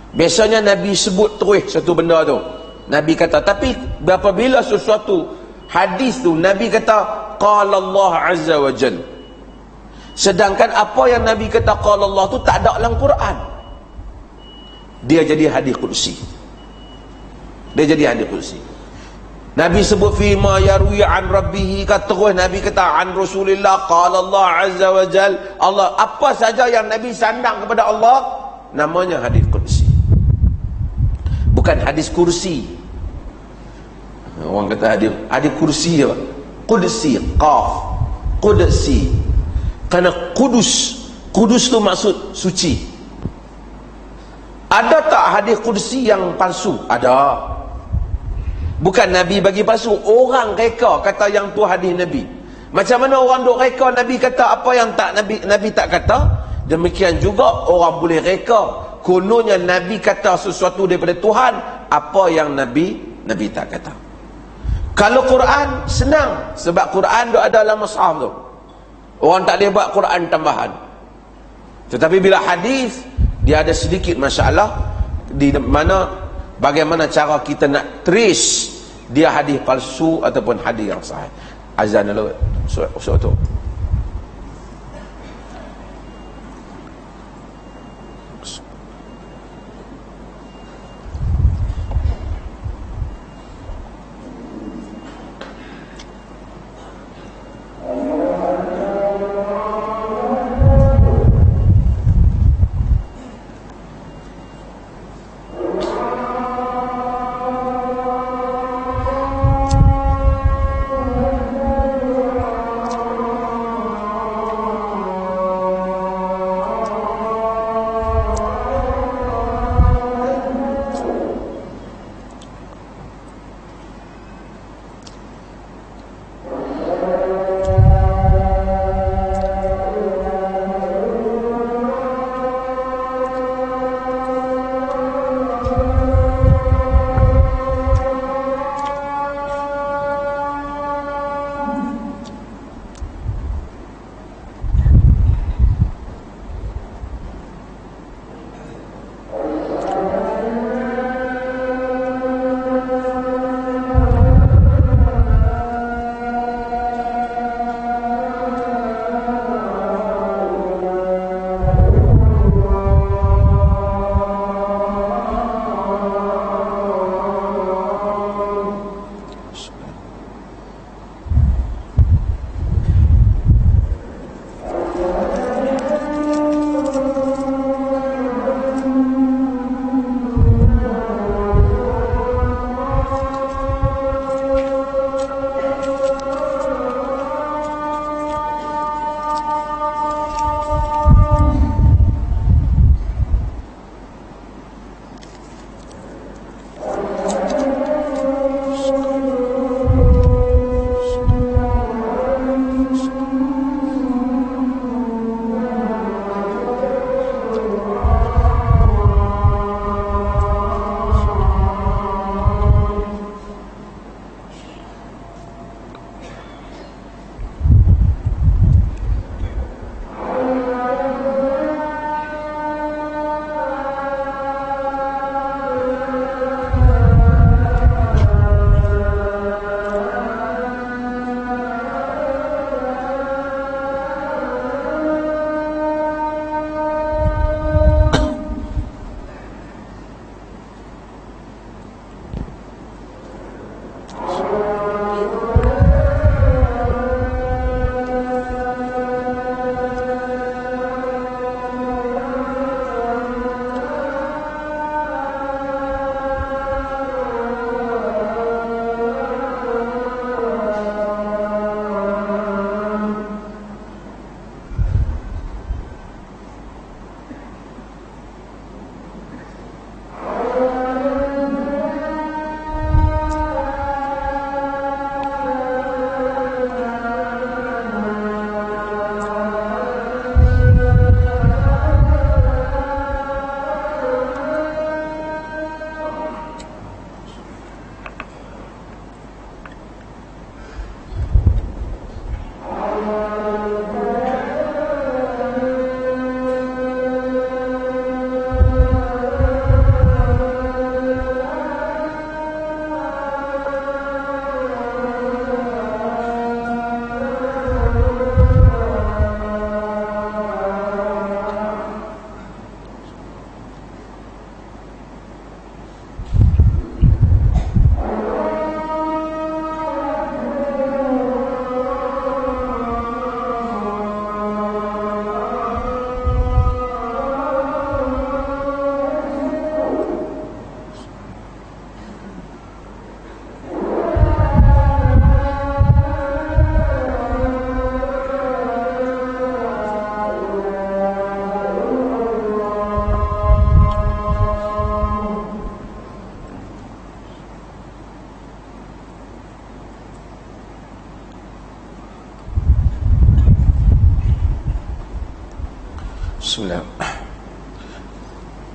Biasanya Nabi sebut terus satu benda tu, Nabi kata. Tapi apabila sesuatu hadis tu Nabi kata qala Allah azza wa jal, sedangkan apa yang Nabi kata qala Allah tu tak ada dalam Quran, dia jadi hadis qudsi. Dia jadi hadis qudsi. Nabi sebut fi ma yarwi an rabbih, kata terus Nabi kata an Rasulillah qala Allah azza wa jal, Allah, apa saja yang Nabi sandang kepada Allah, namanya hadis qudsi. Bukan hadis kursi. Orang kata hadis kursi apa? Qudsi, qaf, qudsi. Karena kudus tu maksud suci. Ada tak hadis qudsi yang palsu? Ada. Bukan Nabi bagi palsu, orang reka kata yang tu hadis Nabi. Macam mana orang duk reka Nabi kata apa yang tak Nabi tak kata, demikian juga orang boleh reka kononnya Nabi kata sesuatu daripada Tuhan apa yang Nabi tak kata. Kalau Quran senang, sebab Quran duk ada dalam mushaf tu, orang tak boleh buat Quran tambahan. Tetapi bila hadis, dia ada sedikit masalah di mana bagaimana cara kita nak trace dia hadis palsu ataupun hadis yang sahih. Azan dulu tu.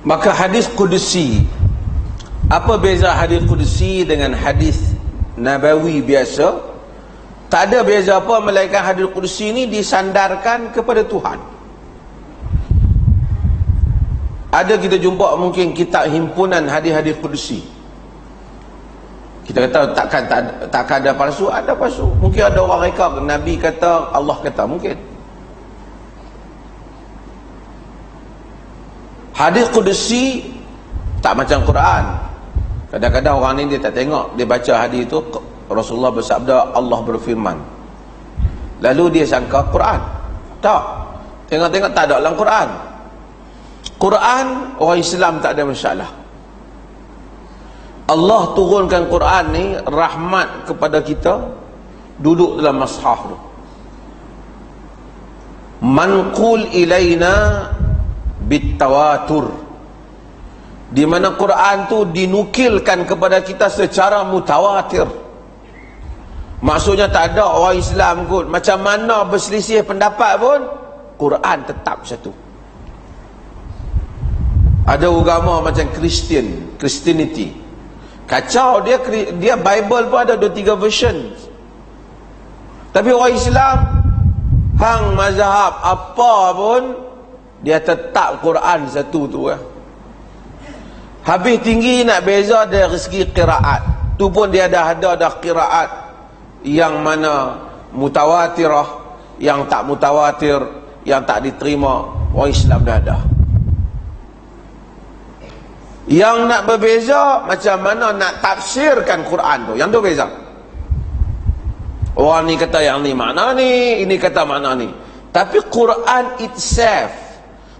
Maka hadis Qudsi, apa beza hadis Qudsi dengan hadis Nabawi biasa? Tak ada beza apa, melainkan hadis Qudsi ini disandarkan kepada Tuhan. Ada kita jumpa mungkin kitab himpunan hadis-hadis Qudsi. Kita kata takkan ada palsu, ada palsu. Mungkin ada orang reka Nabi kata, Allah kata, mungkin. Hadis Qudsi tak macam Quran. Kadang-kadang orang ni dia tak tengok, dia baca hadis itu Rasulullah bersabda, Allah berfirman. Lalu dia sangka Quran. Tak. Tengok-tengok tak ada dalam Quran. Quran, orang Islam tak ada masalah. Allah turunkan Quran ni rahmat kepada kita, duduk dalam mushaf tu. Manqul ilaina bitawatur, di mana Quran tu dinukilkan kepada kita secara mutawatir. Maksudnya tak ada orang Islam kot, macam mana berselisih pendapat pun, Quran tetap satu. Ada agama macam Christianity, kacau, dia Bible pun ada 2-3 version. Tapi orang Islam, hang mazhab apa pun, dia tetap Quran satu tu. Habis tinggi nak beza dari segi qiraat. Tu pun dia dah ada qiraat yang mana mutawatirah, yang tak mutawatir, yang tak diterima. Orang Islam dah ada. Yang nak berbeza macam mana nak tafsirkan Quran tu, yang tu beza. Orang ni kata yang ni makna ni, ini kata makna ni. Tapi Quran itself,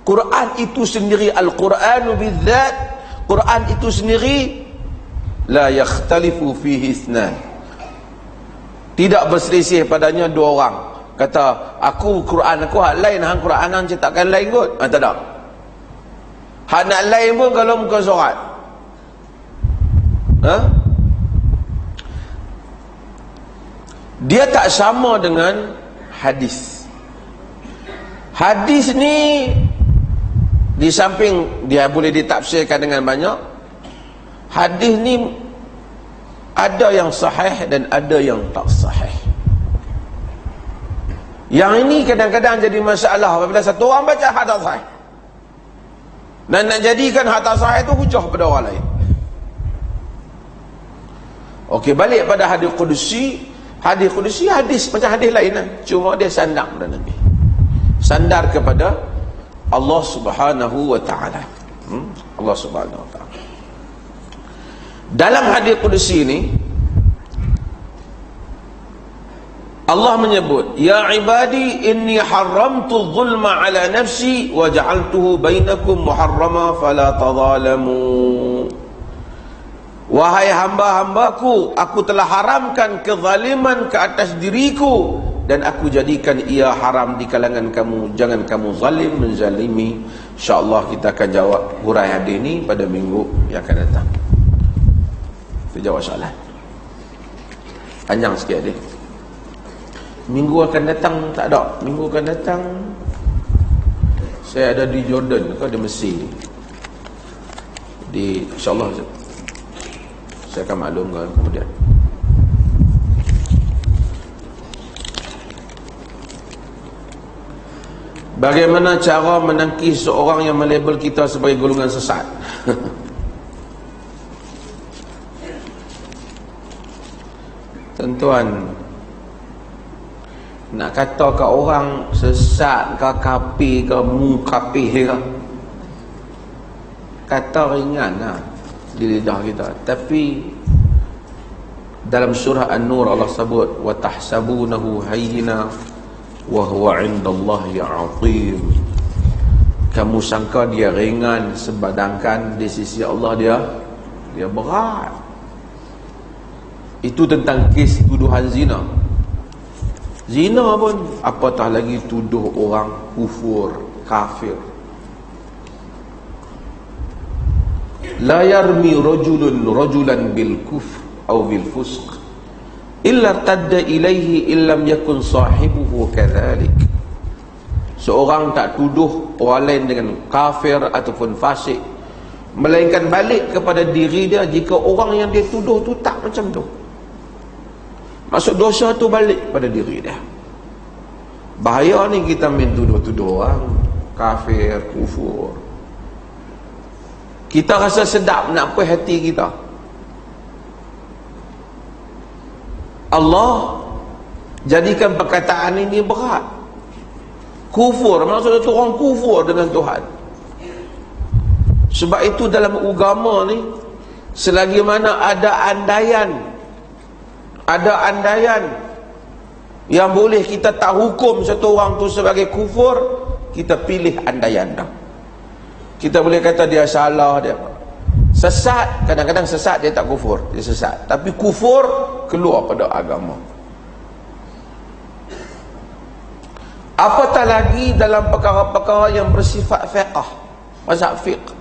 Quran itu sendiri, Al-Quranu bidzat, Quran itu sendiri la yakhtalifu fihi ithnan, tidak berselisih padanya dua orang. Kata aku Quran aku hak lain, hang Quran hang cetakan lain kot. Tak ada. Hak nak lain pun kalau muka surat. Dia tak sama dengan hadis. Hadis ni di samping dia boleh ditafsirkan dengan banyak, hadis ni ada yang sahih dan ada yang tak sahih. Yang ini kadang-kadang jadi masalah apabila satu orang baca hadis sahih dan nak jadikan hadis sahih itu hujah pada orang lain. Okey, balik pada hadis Qudsi. Hadis Qudsi hadis macam hadis lain lah. Cuma dia sandar kepada Nabi, sandar kepada Allah Subhanahu wa ta'ala. Allah Subhanahu wa ta'ala. Dalam hadis Qudsi ini Allah menyebut, ya ibadi inni haramtu zulma ala nafsi wa ja'altuhu bainakum muharrama fala tadhalamu. Wahai hamba-hambaku, aku telah haramkan kezaliman ke atas diriku dan aku jadikan ia haram di kalangan kamu, jangan kamu zalim menzalimi. InsyaAllah kita akan jawab hurai hadis ini pada minggu yang akan datang. Kita jawab soalan panjang sikit dia. Minggu akan datang tak ada. Minggu akan datang saya ada di Jordan atau di Mesir. InsyaAllah saya akan maklumkan kemudian. Bagaimana cara menangkis seorang yang melabel kita sebagai golongan sesat? Tuan-tuan, nak kata ke orang sesat ke kafir ke mukafir ke, kata ringan lah di lidah kita. Tapi dalam surah An-Nur Allah sebut, wa tahsabunahu hayyina wa huwa 'indallahi 'azim. Kamu sangka dia ringan, sedangkan di sisi Allah dia berat. Itu tentang kes tuduhan zina. Zina pun apatah lagi tuduh orang kufur, kafir. La yarmi rajulan bil kufr atau bil fusq illa tadda ilaihi illam yakun sahibuhu kadzalik. Seorang tak tuduh orang lain dengan kafir ataupun fasik melainkan balik kepada diri dia jika orang yang dia tuduh tu tak macam tu. Maksud dosa tu balik pada diri dia. Bahaya ni kita main tuduh-tuduh orang kafir, kufur. Kita rasa sedap nak puas hati kita. Allah jadikan perkataan ini berat. Kufur, maksudnya tu orang kufur dengan Tuhan. Sebab itu dalam agama ni, selagi mana ada andaian yang boleh kita tak hukum satu orang tu sebagai kufur, kita pilih andaian dah. Kita boleh kata dia salah, dia apa, sesat. Kadang-kadang sesat dia tak kufur, dia sesat. Tapi kufur keluar pada agama. Apatah lagi dalam perkara-perkara yang bersifat fiqh, mazhab fiqh.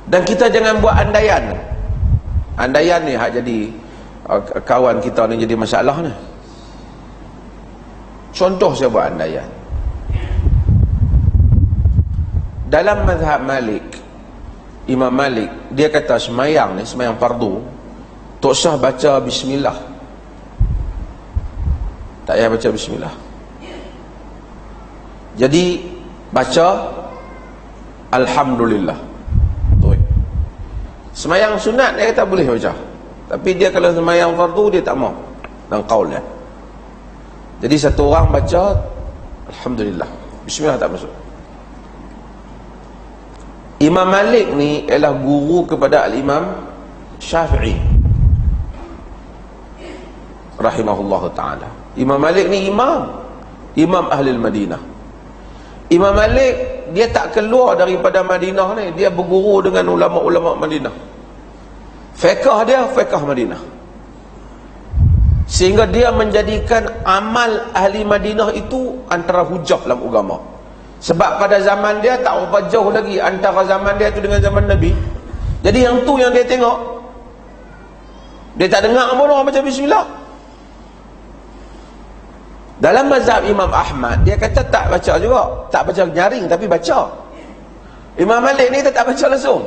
Dan kita jangan buat andaian. Andaian ni hak jadi kawan kita ni jadi masalah ni. Contoh saya buat andaian. Dalam mazhab Malik, Imam Malik, dia kata semayang ni, semayang fardu, tak usah baca bismillah. Tak payah baca bismillah. Jadi baca alhamdulillah. Semayang sunat dia kata boleh baca, tapi dia kalau semayang fardu dia tak mau dan qaul dia. Jadi satu orang baca alhamdulillah, bismillah tak masuk. Imam Malik ni ialah guru kepada al-Imam Syafi'i rahimahullah ta'ala. Imam Malik ni imam ahli Madinah. Imam Malik dia tak keluar daripada Madinah ni, dia berguru dengan ulama-ulama Madinah. Fiqh dia fiqh Madinah, sehingga dia menjadikan amal ahli Madinah itu antara hujah dalam agama. Sebab pada zaman dia tak berapa jauh lagi antara zaman dia tu dengan zaman Nabi. Jadi yang tu yang dia tengok, dia tak dengar pun orang baca bismillah. Dalam mazhab Imam Ahmad, dia kata tak baca juga, tak baca nyaring tapi baca. Imam Malik ni tak baca langsung.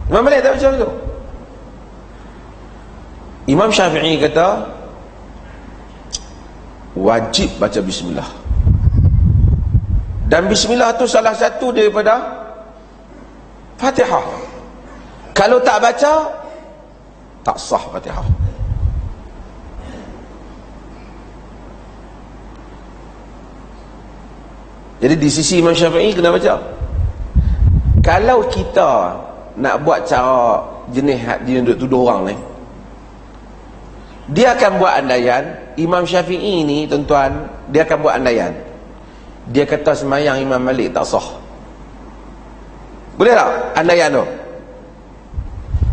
Imam Malik tak baca langsung. Imam Syafi'i kata wajib baca bismillah. Dan bismillah tu salah satu daripada Fatihah. Kalau tak baca, tak sah Fatihah. Jadi di sisi Imam Syafi'i kena baca. Kalau kita nak buat cara jenis dia duduk tuduh orang ni, dia akan buat andaian. Imam Syafi'i ni tuan-tuan, dia akan buat andaian. Dia kata semayang Imam Malik tak sah. Boleh tak andaian tu?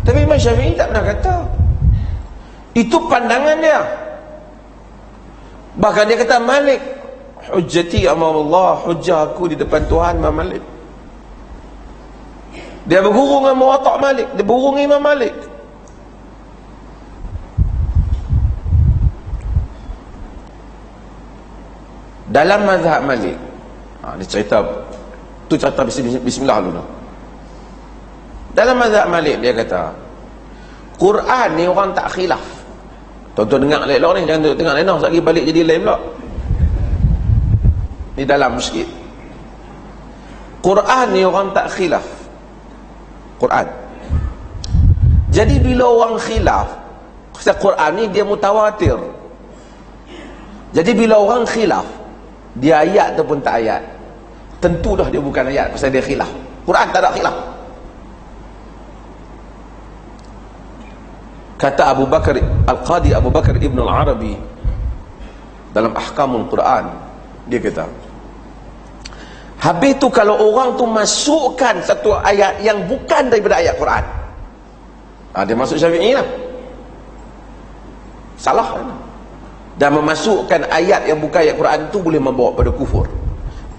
Tapi Imam Syafi'i tak pernah kata. Itu pandangan dia. Bahkan dia kata Malik hujjati amallah, hujjah aku di depan Tuhan Imam Malik. Dia berguru dengan Muwatta' Malik, dia berguru dengan Imam Malik. Dalam mazhab Malik, dia cerita tu, cerita bismillah dulu. Dalam mazhab Malik dia kata Quran ni orang tak khilaf. Tuan-tuan dengar elok ni, jangan tengok lain lagi balik jadi lain pula. Ni dalam masjid. Quran ni orang tak khilaf. Quran. Jadi bila orang khilaf, Quran ni dia mutawatir. Jadi bila orang khilaf, dia ayat ataupun tak ayat, tentu dah dia bukan ayat pasal dia khilaf. Quran tak ada khilaf. Kata Abu Bakar Al-Qadi, Abu Bakar Ibn Al-Arabi dalam Ahkamul Quran, dia kata habis tu kalau orang tu masukkan satu ayat yang bukan daripada ayat Quran, dia masuk Syafi'i lah, salah kan? Dan memasukkan ayat yang bukan ayat Quran itu boleh membawa pada kufur.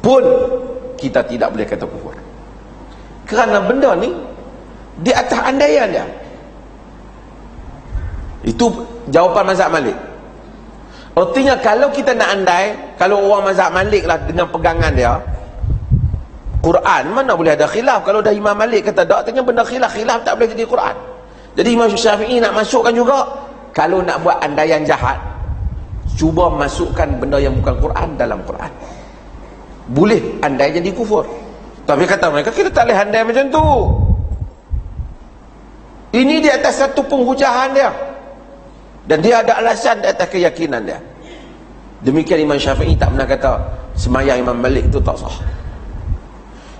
Pun kita tidak boleh kata kufur, kerana benda ni di atas andaian dia. Itu jawapan mazhab Malik. Artinya kalau kita nak andai, kalau orang mazhab Malik lah dengan pegangan dia, Quran mana boleh ada khilaf. Kalau dah Imam Malik kata tak, artinya benda khilaf tak boleh jadi Quran. Jadi Imam Syafi'i nak masukkan juga, kalau nak buat andaian jahat, cuba masukkan benda yang bukan Quran dalam Quran. Boleh andai jadi kufur. Tapi kata mereka, kita tak boleh andai macam tu. Ini di atas satu penghujahan dia, dan dia ada alasan di atas keyakinan dia. Demikian Imam Syafi'i tak pernah kata semayang Imam Malik itu tak sah.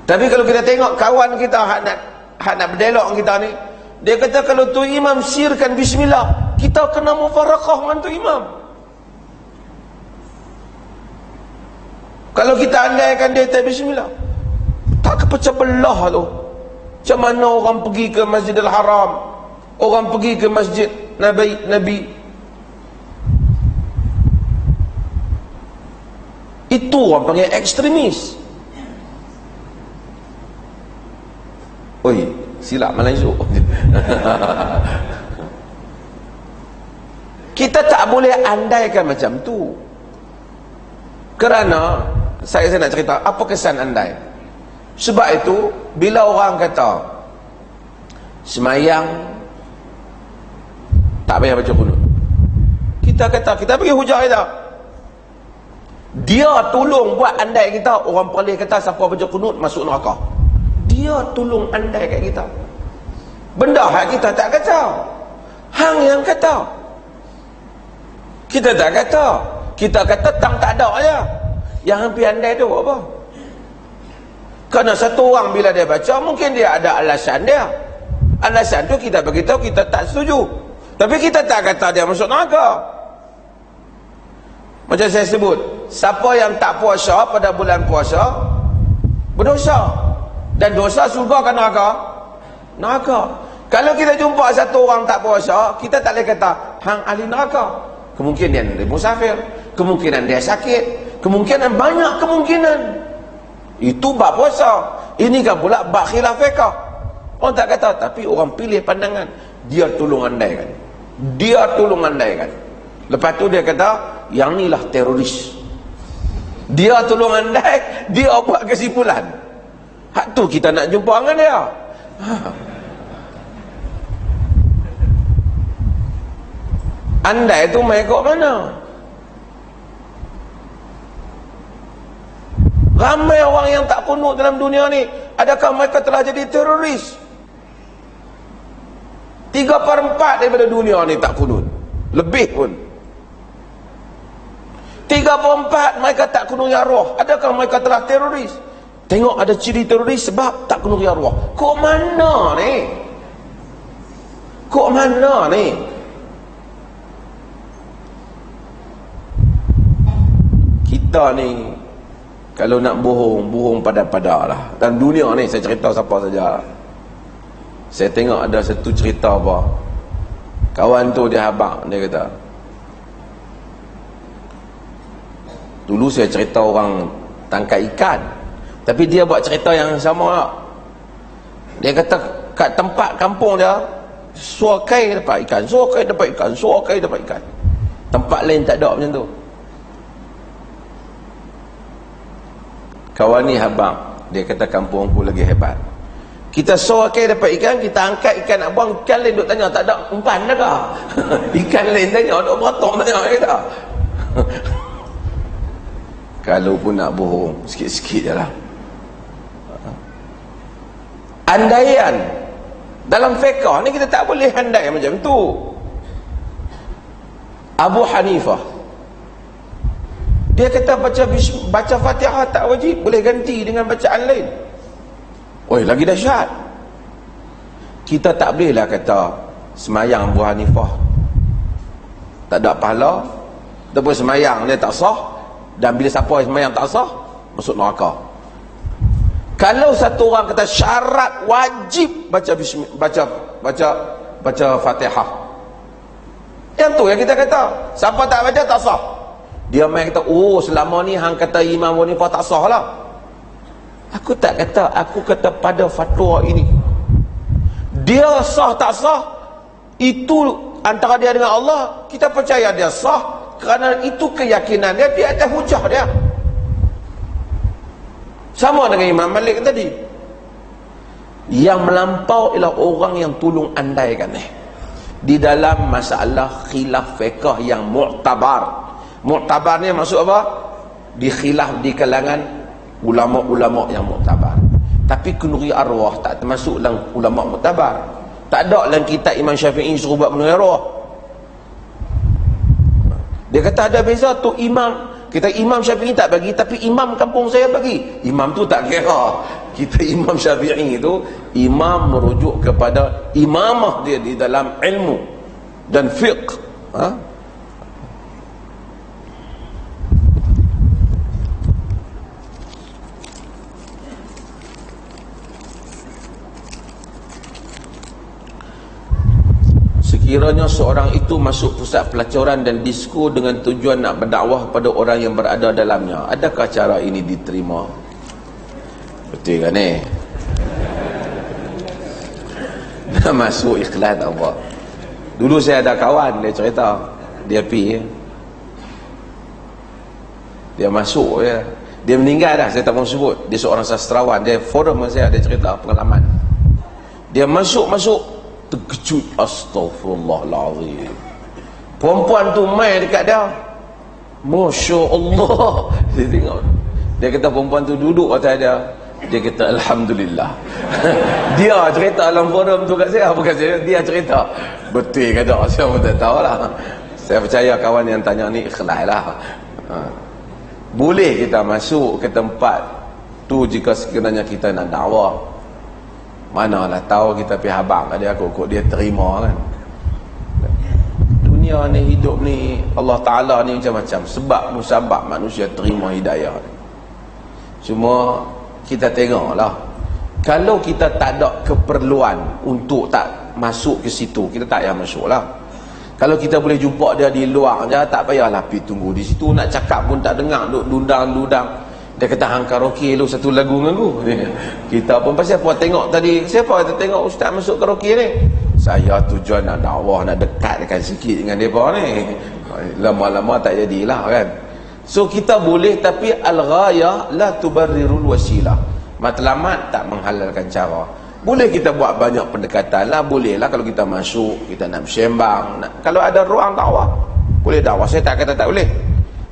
Tapi kalau kita tengok kawan kita hak nak berdialog kita ni, dia kata kalau tu imam sirkan bismillah, kita kena mufarakah dengan tu imam. Kalau kita andaikan dia tak bismillah, tak kepecah belah tu. Macam mana orang pergi ke Masjidil Haram, orang pergi ke Masjid Nabi. Itu orang panggil ekstremis. Oi, silap malam esok. Kita tak boleh andaikan macam tu. Kerana saya nak cerita apa kesan andai. Sebab itu bila orang kata semayang tak payah baca kunut, kita kata, kita bagi hujah kita, dia tolong buat andai kita. Orang Perlis kata siapa baca kunut masuk neraka, dia tolong andai kat kita. Benda hak kita tak kata, hang yang kata. Kita tak kata, kita kata tang tak ada aja. Yang hampir andai tu apa? Kerana satu orang bila dia baca, mungkin dia ada alasan dia. Alasan tu kita beritahu kita tak setuju, tapi kita tak kata dia masuk neraka. Macam saya sebut, siapa yang tak puasa pada bulan puasa berdosa, dan dosa surga kan neraka? Neraka. Kalau kita jumpa satu orang tak puasa, kita tak boleh kata hang ahli neraka. Kemungkinan dia musafir, kemungkinan dia sakit, kemungkinan banyak kemungkinan. Itu bab puasa. Ini kan pula bab khilaf fiqh. Orang tak kata, tapi orang pilih pandangan, dia tolong andaikan. Dia tolong andaikan. Lepas tu dia kata, yang ni lah teroris. Dia tolong andai, dia buat kesimpulan. Hak tu kita nak jumpa dengan dia. Andai tu mai kok mana? Ramai orang yang tak kunut dalam dunia ni, adakah mereka telah jadi teroris? 3/4 daripada dunia ni tak kunut, lebih pun. 3/4 mereka tak kunut ya roh. Adakah mereka telah teroris? Tengok ada ciri teroris sebab tak kunut ya roh. Kok mana ni? Kok mana ni? Kita ni kalau nak bohong, bohong pada-pada lah. Dan dunia ni saya cerita siapa saja. Saya tengok ada satu cerita apa, kawan tu dia habaq, dia kata, dulu saya cerita orang tangkap ikan, tapi dia buat cerita yang sama lah. Dia kata kat tempat kampung dia, suakai dapat ikan, suakai dapat ikan, suakai dapat ikan. Tempat lain tak ada macam tu. Kawan ni habaq, dia kata kampung aku lagi hebat. Kita suakai dapat ikan, kita angkat ikan nak buang, ikan lain duk tanya tak ada umpan dah kah? Ikan lain tanya ada beratok tanya kita. Kalau pun nak bohong, sikit-sikit je lah. Andaian dalam fiqh ni kita tak boleh andai macam tu. Abu Hanifah, dia kata baca Fatihah tak wajib, boleh ganti dengan bacaan lain. Oi, lagi dahsyat. Kita tak bolehlah kata semayang Abu Hanifah tak ada pahala, ataupun semayang dia tak sah, dan bila siapa semayang tak sah masuk neraka. Kalau satu orang kata syarat wajib baca Fatihah, yang tu yang kita kata siapa tak baca tak sah. Dia main kata, oh selama ni hang kata Imam Abu Hanifah tak sah lah. Aku tak kata, aku kata pada fatwa ini, dia sah tak sah itu antara dia dengan Allah. Kita percaya dia sah, Kerana itu keyakinan dia di atas hujah dia. Sama dengan Imam Malik tadi. Yang melampau ialah orang yang tolong andaikan di dalam masalah khilaf fiqh yang mu'tabar. Mu'tabar ni maksud apa? Di khilaf di kalangan ulama-ulama yang mu'tabar. Tapi kenduri arwah tak termasuk dalam ulama mu'tabar. Tak ada dalam kitab Imam Syafi'i suruh buat kenduri arwah. Dia kata ada beza tu imam. Kita Imam Syafi'i tak bagi, tapi imam kampung saya bagi. Imam tu tak kira. Kita Imam Syafi'i itu imam merujuk kepada imamah dia di dalam ilmu dan fiqh. Sekiranya seorang itu masuk pusat pelacuran dan disko dengan tujuan nak berdakwah kepada orang yang berada dalamnya, adakah cara ini diterima? Betul kan Dah masuk ikhlas tak apa. Dulu saya ada kawan, dia cerita, dia pergi, dia masuk ya. Dia meninggal dah, saya tak mahu sebut. Dia seorang sastrawan, dia forum dengan saya, dia cerita pengalaman. Dia masuk terkejut, astagfirullahalazim. Perempuan tu main dekat dia, Masya Allah. Dia tengok, dia kata perempuan tu duduk atas dia. Dia kata Alhamdulillah. Dia cerita dalam forum tu kat saya, bukan saya, dia cerita. Betul ke tak? Saya pun tak tahu lah. Saya percaya kawan yang tanya ni ikhlas lah. Boleh kita masuk ke tempat tu jika sekiranya kita nak dakwah. Manalah tahu kita pergi habang kat dia, kok dia terima kan. Dunia ni, hidup ni, Allah Ta'ala ni macam-macam. Sebab musabab manusia terima hidayah. Cuma kita tengoklah, kalau kita tak ada keperluan untuk tak masuk ke situ, kita tak payah masuk lah. Kalau kita boleh jumpa dia di luar je, tak payahlah pergi tunggu di situ. Nak cakap pun tak dengar, duk dudang-dudang. Dia kata hang karaoke lu satu lagu dengan aku. Kita pun pasal apa tengok tadi, siapa kata tengok ustaz masuk karaoke ni? Saya tujuan nak dakwah, nak dekatkan sikit dengan depa ni. Lama-lama tak jadilah kan. So kita boleh, tapi al-ghayah la tubarrirul wasilah. Matlamat tak menghalalkan cara. Boleh kita buat banyak pendekatan lah, boleh lah kalau kita masuk, kita nak bersembang, kalau ada ruang dakwah, boleh dakwah. Saya tak kata tak boleh,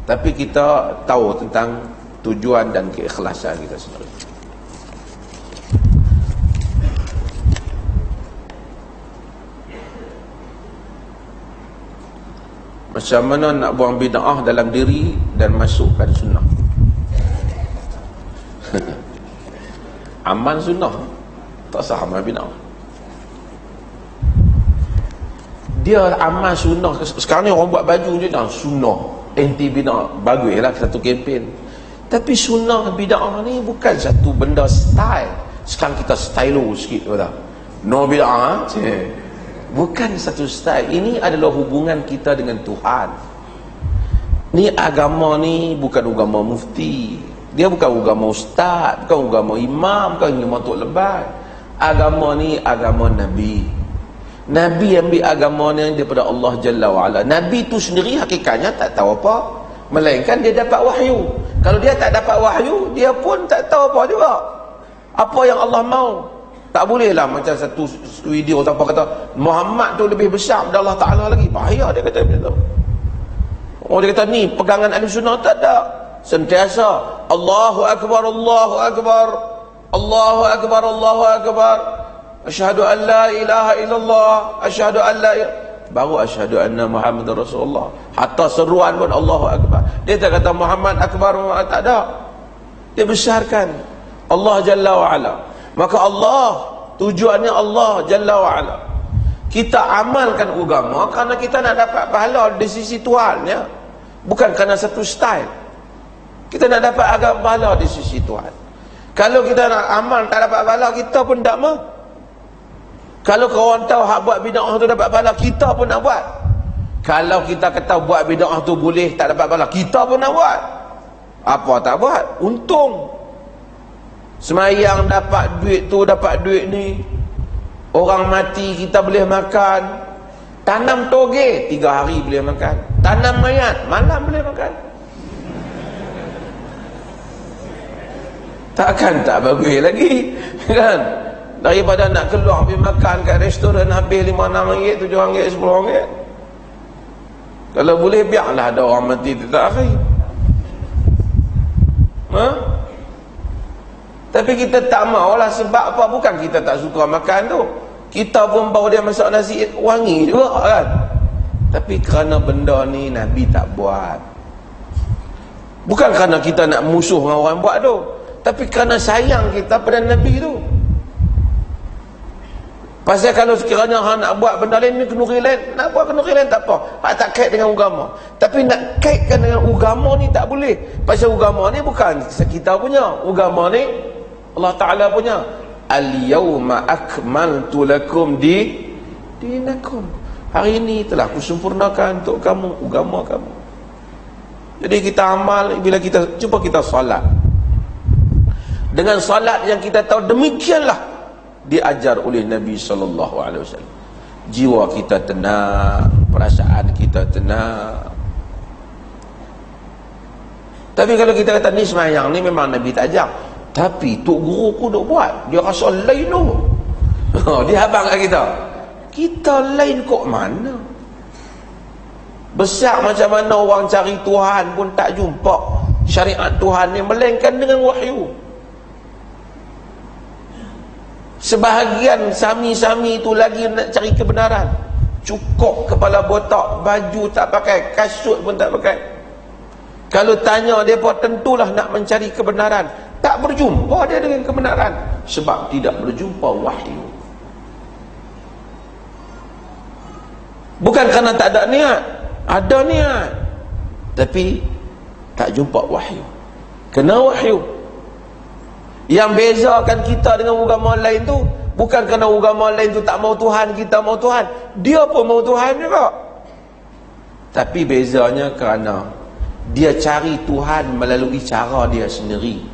tapi kita tahu tentang tujuan dan keikhlasan kita sendiri. Macam mana nak buang bid'ah dalam diri dan masukkan sunnah? Amal sunnah tak sah amal bid'ah. Dia amal sunnah. Sekarang ni orang buat baju je dah sunnah, anti bid'ah, baguslah satu kempen. Tapi sunnah bid'ah ni bukan satu benda style. Sekarang kita stylo sikit kata no bid'ah, bukan satu style. Ini adalah hubungan kita dengan Tuhan. Ni agama ni bukan agama mufti, dia bukan agama ustaz, bukan agama imam, bukan agama tok lebat. Agama ni agama Nabi. Nabi ambil agama ni daripada Allah Jalla wa'ala. Nabi tu sendiri hakikatnya tak tahu apa, melainkan dia dapat wahyu. Kalau dia tak dapat wahyu, dia pun tak tahu apa juga. Apa yang Allah mau. Tak bolehlah macam satu video tanpa kata Muhammad tu lebih besar daripada Allah Ta'ala lagi. Bahaya dia kata macam tu. Oh, dia kata ni pegangan ahli sunnah tak ada. Sentiasa Allahu Akbar, Allahu Akbar, Allahu Akbar, Allahu Akbar, asyhadu an la ilaha illallah, asyhadu an la baru asyhadu anna Muhammadar Rasulullah. Hatta seruan pun Allahu Akbar. Dia tak kata Muhammad Akbar, tak ada. Dia besarkan Allah Jalla wa'ala. Maka Allah, tujuannya Allah Jalla wa'ala. Kita amalkan agama kerana kita nak dapat pahala di sisi Tuhan ya. Bukan kerana satu style. Kita nak dapat agama pahala di sisi Tuhan. Kalau kita nak amal tak dapat pahala, kita pun tak mau. Kalau kawan tahu hak buat bid'ah tu dapat pahala, kita pun nak buat. Kalau kita kata buat bid'ah tu boleh tak dapat pahala, kita pun nak buat. Apa tak buat? Untung. Semayang dapat duit tu, dapat duit ni. Orang mati kita boleh makan. Tanam toge 3 hari boleh makan. Tanam mayat malam boleh makan. Takkan tak bagus lagi kan? Daripada nak keluar pergi makan kat restoran habis 5-6 ringgit, 7 ringgit, 10 ringgit. Kalau boleh biarlah ada orang mati tetap hari. Tapi kita tak maulah. Sebab apa? Bukan kita tak suka makan tu, kita pun bawa dia masak nasi wangi juga kan. Tapi kerana benda ni Nabi tak buat. Bukan kerana kita nak musuh dengan orang buat tu, tapi kerana sayang kita pada Nabi tu. Pasal kalau sekiranya hang nak buat benda lain ni, kenduri lain, nak buat kenduri lain tak apa, hak tak kait dengan agama. Tapi nak kaitkan dengan agama ni tak boleh. Pasal agama ni bukan kita punya, agama ni Allah Ta'ala punya. Al-yawma akmaltu lakum dinakum. Hari ini telah kusempurnakan untuk kamu agama kamu. Jadi kita amal, bila kita cuba kita salat. Dengan salat yang kita tahu demikianlah diajar oleh Nabi SAW. Jiwa kita tenang, perasaan kita tenang. Tapi kalau kita kata ni semayang ni memang Nabi tak ajar, tapi tok guru ku duk buat, dia rasa lain tu. Dia habang kat kita lain kok mana? Besar macam mana orang cari Tuhan pun tak jumpa syariat Tuhan ni, melainkan dengan wahyu. Sebahagian sami-sami itu lagi nak cari kebenaran, cukup kepala botak, baju tak pakai, kasut pun tak pakai. Kalau tanya mereka, tentulah nak mencari kebenaran. Tak berjumpa dia dengan kebenaran, sebab tidak berjumpa wahyu. Bukan kerana tak ada niat, ada niat, tapi tak jumpa wahyu. Kena wahyu. Yang bezakan kita dengan agama lain tu bukan kerana agama lain tu tak mau Tuhan, kita mau Tuhan. Dia pun mau Tuhan juga. Tapi bezanya kerana dia cari Tuhan melalui cara dia sendiri.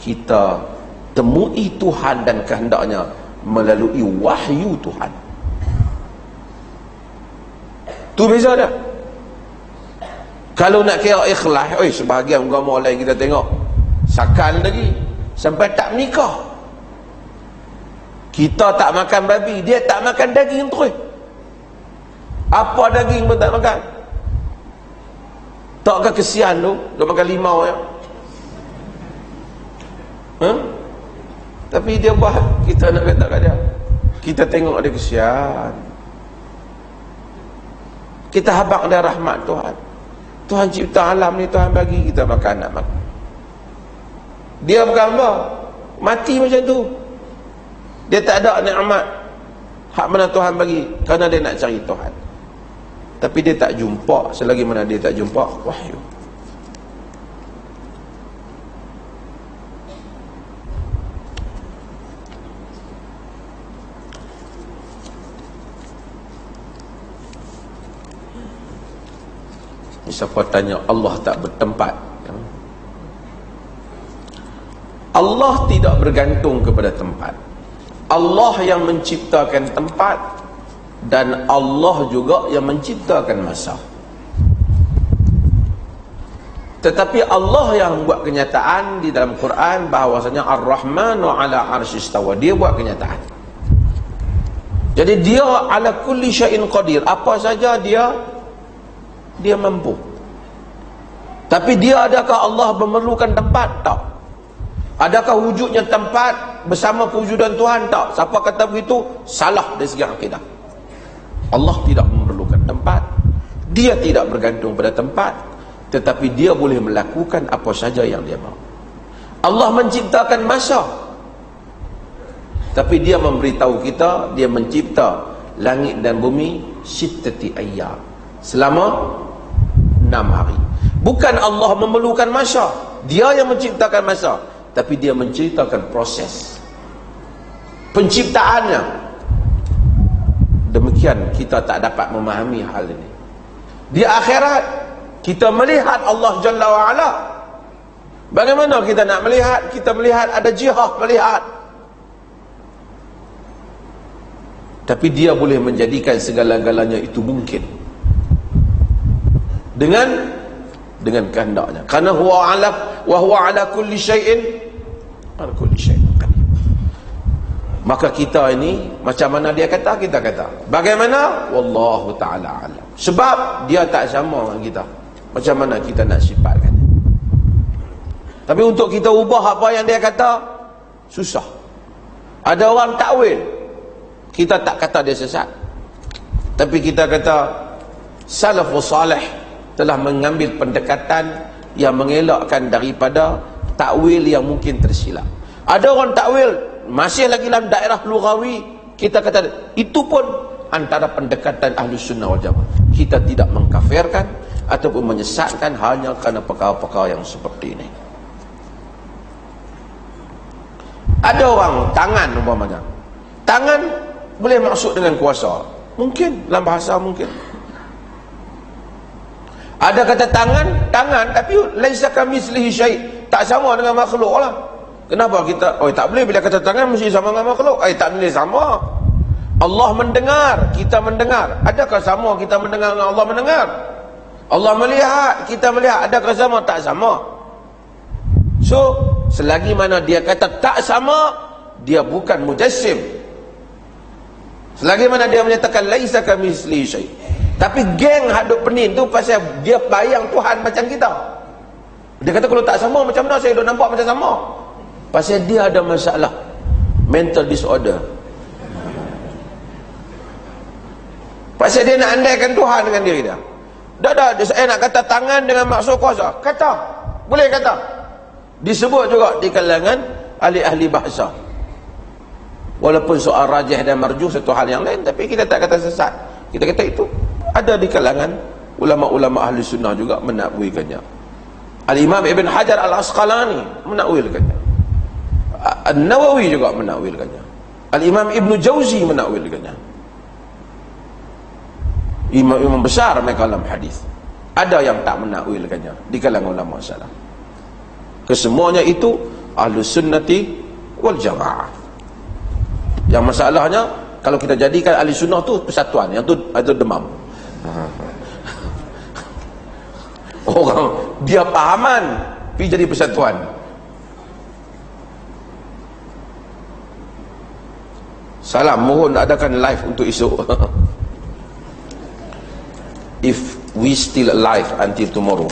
Kita temui Tuhan dan kehendaknya melalui wahyu Tuhan. Tu beza dia. Kalau nak kira ikhlas, sebahagian agama lain kita tengok sakal lagi sampai tak menikah. Kita tak makan babi, dia tak makan daging terus. Apa daging pun tak makan. Takkah kesian tu, dia makan limau ya? Tapi dia buat, kita nak kata kat dia, kita tengok dia kesian. Kita habaq dia rahmat Tuhan. Tuhan cipta alam ni, Tuhan bagi kita makan, nak makan. Dia bukan apa, mati macam tu. Dia tak ada nikmat hak mana Tuhan bagi, kerana dia nak cari Tuhan. Tapi dia tak jumpa selagi mana dia tak jumpa wahyu. Siapa tanya Allah tak bertempat, Allah tidak bergantung kepada tempat. Allah yang menciptakan tempat, dan Allah juga yang menciptakan masa. Tetapi Allah yang buat kenyataan di dalam Quran bahawasanya Ar-Rahmanu ala arsyistawa. Dia buat kenyataan. Jadi dia ala kulli syai'in qadir. Apa saja dia mampu. Tapi dia, adakah Allah memerlukan tempat? Tak. Adakah wujudnya tempat bersama kewujudan Tuhan? Tak. Siapa kata begitu, salah dari segi akidah. Allah tidak memerlukan tempat, dia tidak bergantung pada tempat, tetapi dia boleh melakukan apa saja yang dia mahu. Allah menciptakan masa, tapi dia memberitahu kita, dia mencipta langit dan bumi sittati ayyam, selama 6 hari. Bukan Allah memerlukan masa, dia yang menciptakan masa, tapi dia menciptakan proses penciptaannya. Demikian kita tak dapat memahami hal ini. Di akhirat kita melihat Allah Jalla wa'ala. Bagaimana kita nak melihat? Kita melihat ada jihah melihat. Tapi dia boleh menjadikan segala-galanya itu mungkin dengan kehendaknya. Karena huwa ala kulli syai'in qadir. Maka kita ini macam mana dia kata, kita kata. Bagaimana? Wallahu ta'ala alam. Sebab dia tak sama dengan kita. Macam mana kita nak sifatkan. Tapi untuk kita ubah apa yang dia kata, susah. Ada orang takwil, kita tak kata dia sesat, tapi kita kata salafus salih telah mengambil pendekatan yang mengelakkan daripada takwil yang mungkin tersilap. Ada orang takwil masih lagi dalam daerah lughawi, kita kata itu pun antara pendekatan ahli sunnah wal jamaah. Kita tidak mengkafirkan ataupun menyesatkan hanya kerana perkara-perkara yang seperti ini. Ada orang tangan umpamanya, tangan boleh maksud dengan kuasa, mungkin dalam bahasa mungkin. Ada kata tangan tapi laisa kamitslihi syai', tak sama dengan makhluk lah. Kenapa kita tak boleh bila kata tangan mesti sama dengan makhluk? Tak boleh sama. Allah mendengar, kita mendengar. Adakah sama kita mendengar dengan Allah mendengar? Allah melihat, kita melihat. Adakah sama? Tak sama. So, selagi mana dia kata tak sama, dia bukan mujassim. Selagi mana dia menyatakan laisa kamitslihi syai'. Tapi geng hadut penin tu pasal dia bayang Tuhan macam kita. Dia kata kalau tak sama macam mana saya duk nampak macam sama? Pasal dia ada masalah mental disorder. Pasal dia nak andaikan Tuhan dengan diri dia. Dah saya nak kata tangan dengan maksud kuasa. Kata, boleh kata. Disebut juga di kalangan ahli-ahli bahasa. Walaupun soal rajih dan marjuh satu hal yang lain, tapi kita tak kata sesat. Kita kata itu ada di kalangan ulama-ulama ahli sunnah juga menakwilkannya. Al-Imam Ibn Hajar Al-Asqalani menakwilkannya. An-Nawawi juga menakwilkannya. Al-Imam Ibn Jauzi menakwilkannya. Imam besar mereka dalam hadis. Ada yang tak menakwilkannya di kalangan ulama salaf. Kesemuanya itu Ahlus Sunnati wal Jamaah. Yang masalahnya kalau kita jadikan ahli sunnah tu persatuan, yang tu itu demam. Orang dia pahaman pergi jadi persatuan. Salam, mohon adakan live untuk esok. If we still alive until tomorrow.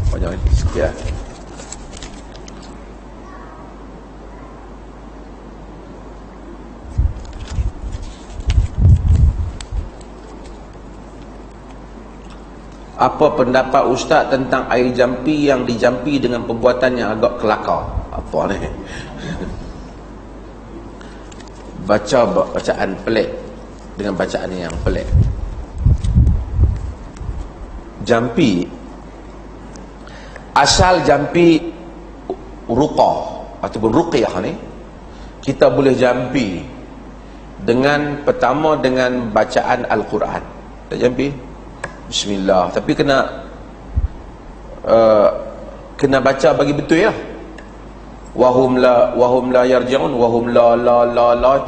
Banyak sekian. Apa pendapat Ustaz tentang air jampi yang dijampi dengan perbuatan yang agak kelakar? Apa ni? Baca bacaan pelik dengan bacaan yang pelik. Jampi, asal jampi ruqah ataupun ruqyah ni, kita boleh jampi dengan pertama dengan bacaan Al-Quran. Tak jampi Bismillah, tapi kena baca bagi betul ya. Wahum la yarji'un, wahum la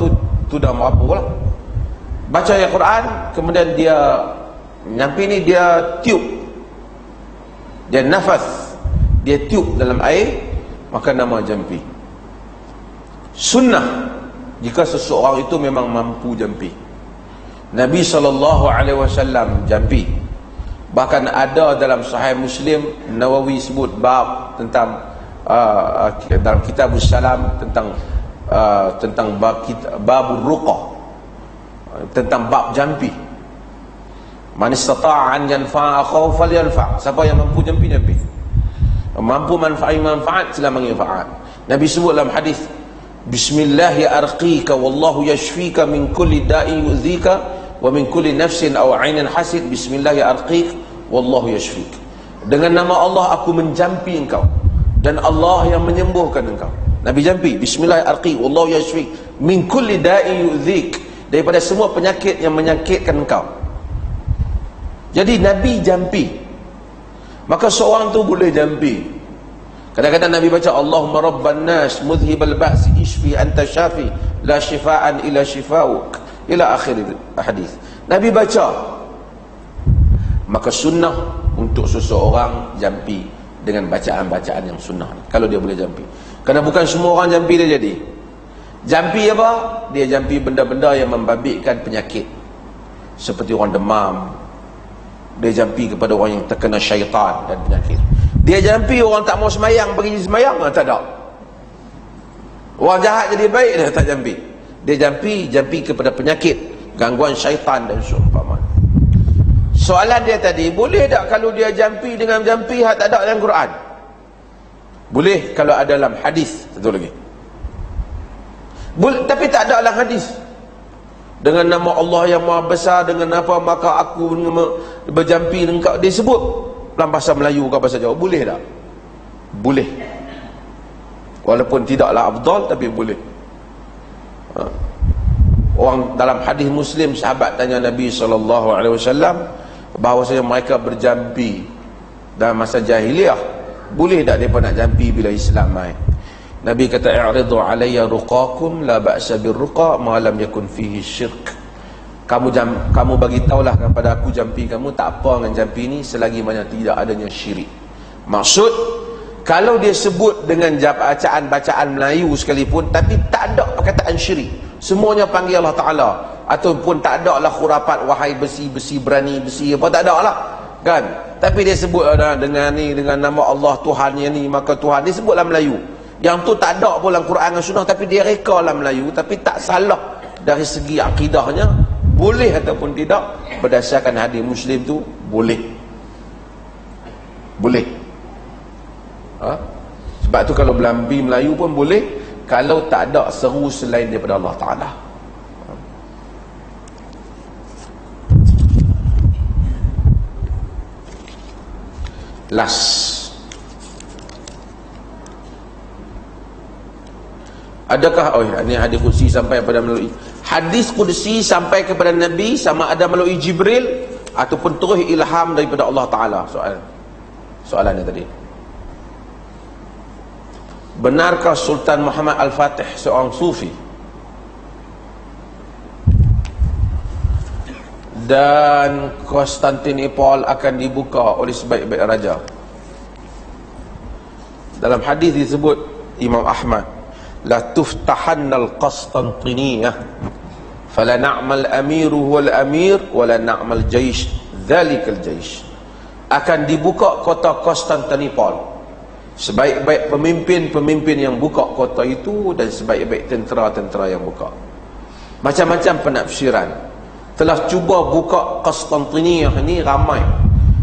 tu dah apa lah. Baca ayat Quran, kemudian dia nyampi ni dia tiup, dia nafas, dia tiup dalam air, maka nama jampi. Sunnah jika seseorang itu memang mampu jampi. Nabi SAW jampi. Bahkan ada dalam Sahih Muslim, Nawawi sebut bab tentang dalam kitab Salam tentang bab ruqah, tentang bab jampi. Man istata'a an yanfa'a akhahu falyanfa'. Siapa yang mampu jampi, mampu manfaat sila manfaat. Nabi sebut dalam hadis, Bismillahi arqika wallahu yashfika min kulli da'in yu'dhika wa min kulli nafsin aw 'ainin hasid. Bismillahi arqiq wallahu yashfik. Dengan nama Allah aku menjampi engkau dan Allah yang menyembuhkan engkau. Nabi jampi Bismillahi arqiq wallahu yashfik min kulli da'in yu'dhik, daripada semua penyakit yang menyakitkan engkau. Jadi Nabi jampi. Maka seorang tu boleh jampi. Kadang-kadang Nabi baca Allahumma rabban nas mudhibal ba'si ishfi anta syafi la shifaan illa shifauk ila akhir hadis. Nabi baca. Maka sunnah untuk seseorang jampi dengan bacaan-bacaan yang sunnah, kalau dia boleh jampi. Kerana bukan semua orang jampi dia jadi. Jampi apa? Dia jampi benda-benda yang membabitkan penyakit, seperti orang demam. Dia jampi kepada orang yang terkena syaitan dan penyakit. Dia jampi orang tak mau semayang, pergi semayang, tak ada. Orang jahat jadi baik, dia tak jampi. Dia jampi kepada penyakit, gangguan syaitan dan seumpama. Soalan dia tadi, boleh tak kalau dia jampi dengan jampi tak ada dalam Quran? Boleh kalau ada dalam hadis. Satu lagi, boleh, tapi tak ada dalam hadis. Dengan nama Allah yang Maha Besar, dengan apa maka aku berjampi dengan kau. Dia sebut dalam bahasa Melayu ke bahasa Jawa. Boleh tak? Boleh. Walaupun tidaklah afdal, tapi boleh. Orang dalam hadis Muslim, sahabat tanya Nabi SAW bahawasanya mereka berjampi dalam masa jahiliah. Boleh tak mereka nak jampi bila Islam mai? Nabi kata, i'ridu alayya ruqakum la ba'sa birruqa ma lam yakun fihi syirk. Kamu bagi taulah kepada aku jampi kamu, tak apa dengan jampi ni selagi mana tidak adanya syirik. Maksud, kalau dia sebut dengan bacaan Melayu sekalipun tapi tak ada perkataan syirik, semuanya panggil Allah Ta'ala, ataupun tak ada lah khurafat wahai besi berani besi apa, tak ada lah kan. Tapi dia sebut dengan nama Allah Tuhan yang ni, maka Tuhan dia sebut dalam Melayu. Yang tu tak ada pun dalam Quran dan Sunnah, tapi dia reka dalam Melayu, tapi tak salah dari segi akidahnya. Boleh ataupun tidak, berdasarkan hadis Muslim tu boleh. Boleh. Sebab tu kalau belambi Melayu pun boleh, kalau tak ada seru selain daripada Allah Ta'ala. Last, adakah ini hadis qudsi sampai kepada melalui hadis qudsi sampai kepada Nabi, sama ada melalui Jibril ataupun terus ilham daripada Allah Ta'ala? Soalannya tadi, benarkah Sultan Muhammad Al-Fatih seorang sufi dan Konstantinopel akan dibuka oleh sebaik-baik raja? Dalam hadis disebut Imam Ahmad, la tuftahanna al-Qastantiniyah fala na'mal amiru wal amir wala na'mal jaysh dhalikal jaysh. Akan dibuka kota Konstantinopel, sebaik-baik pemimpin yang buka kota itu dan sebaik-baik tentera-tentera yang buka. Macam-macam penafsiran. Telah cuba buka Konstantiniyah ini ramai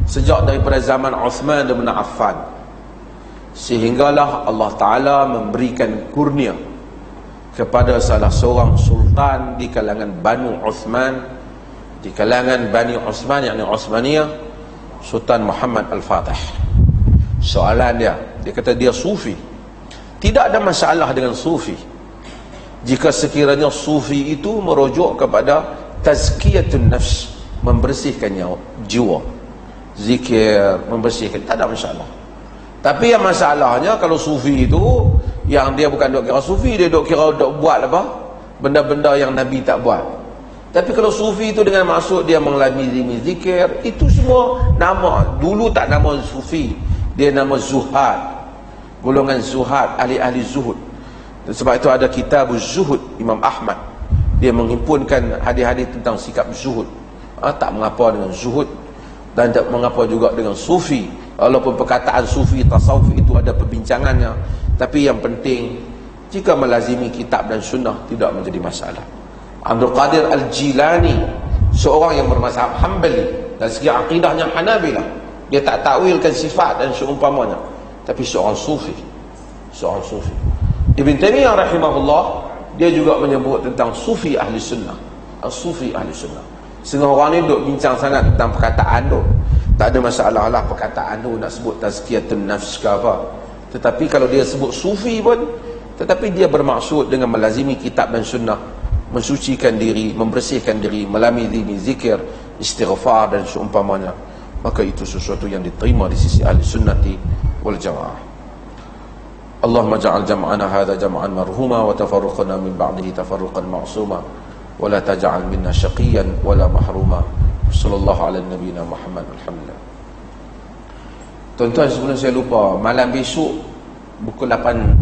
sejak daripada zaman Uthman bin Affan, sehinggalah Allah Ta'ala memberikan kurnia kepada salah seorang sultan di kalangan Banu Uthman, di kalangan Bani Uthman, yakni Uthmaniyah, Sultan Muhammad Al-Fatih. Soalan dia kata dia sufi. Tidak ada masalah dengan sufi jika sekiranya sufi itu merujuk kepada tazkiyatun nafs, membersihkan jiwa, zikir, membersihkan, tak ada masalah. Tapi yang masalahnya kalau sufi itu yang dia bukan dok kira sufi, dia dok kira dok buat apa benda-benda yang Nabi tak buat. Tapi kalau sufi itu dengan maksud dia mengelami zikir, itu semua nama. Dulu tak nama sufi, dia nama zuhad, golongan zuhad, ahli-ahli zuhud. Sebab itu ada kitab zuhud Imam Ahmad, dia menghimpunkan hadis-hadis tentang sikap zuhud. Tak mengapa dengan zuhud dan tak mengapa juga dengan sufi. Walaupun perkataan sufi, tasawuf itu ada perbincangannya, tapi yang penting jika melazimi kitab dan sunnah tidak menjadi masalah. Abdul Qadir Al-Jilani, seorang yang bermazhab Hanbali, dari segi akidahnya Hanabilah, dia tak takwilkan sifat dan seumpamanya, tapi seorang sufi. Ibn Taimiyah rahimahullah, dia juga menyebut tentang sufi ahli sunnah, sufi ahli sunnah. Setengah orang ni duk bincang sangat tentang perkataan tu. Tak ada masalah lah perkataan tu nak sebut tazkiyatun nafs ke apa, tetapi kalau dia sebut sufi pun, tetapi dia bermaksud dengan melazimi kitab dan sunnah, mensucikan diri, membersihkan diri, melami zikir, istighfar dan seumpamanya, maka itu sesuatu yang diterima di sisi ahli sunnati wal jamaah. Allahumma ja'al jam'ana hadha jam'an marhuma wa tafarruqana min ba'dihi tafarruqan ma'suma wa la taj'al minna syaqiyan wa la mahruma. Sallallahu ala nabiyina Muhammad. Alhamdulillah. Tuan-tuan, sebenarnya saya lupa, malam besok pukul 8.30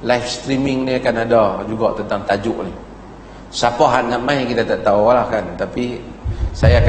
live streaming ni akan ada juga tentang tajuk ni. Siapa hang nak main kita tak tahu lah kan, tapi saya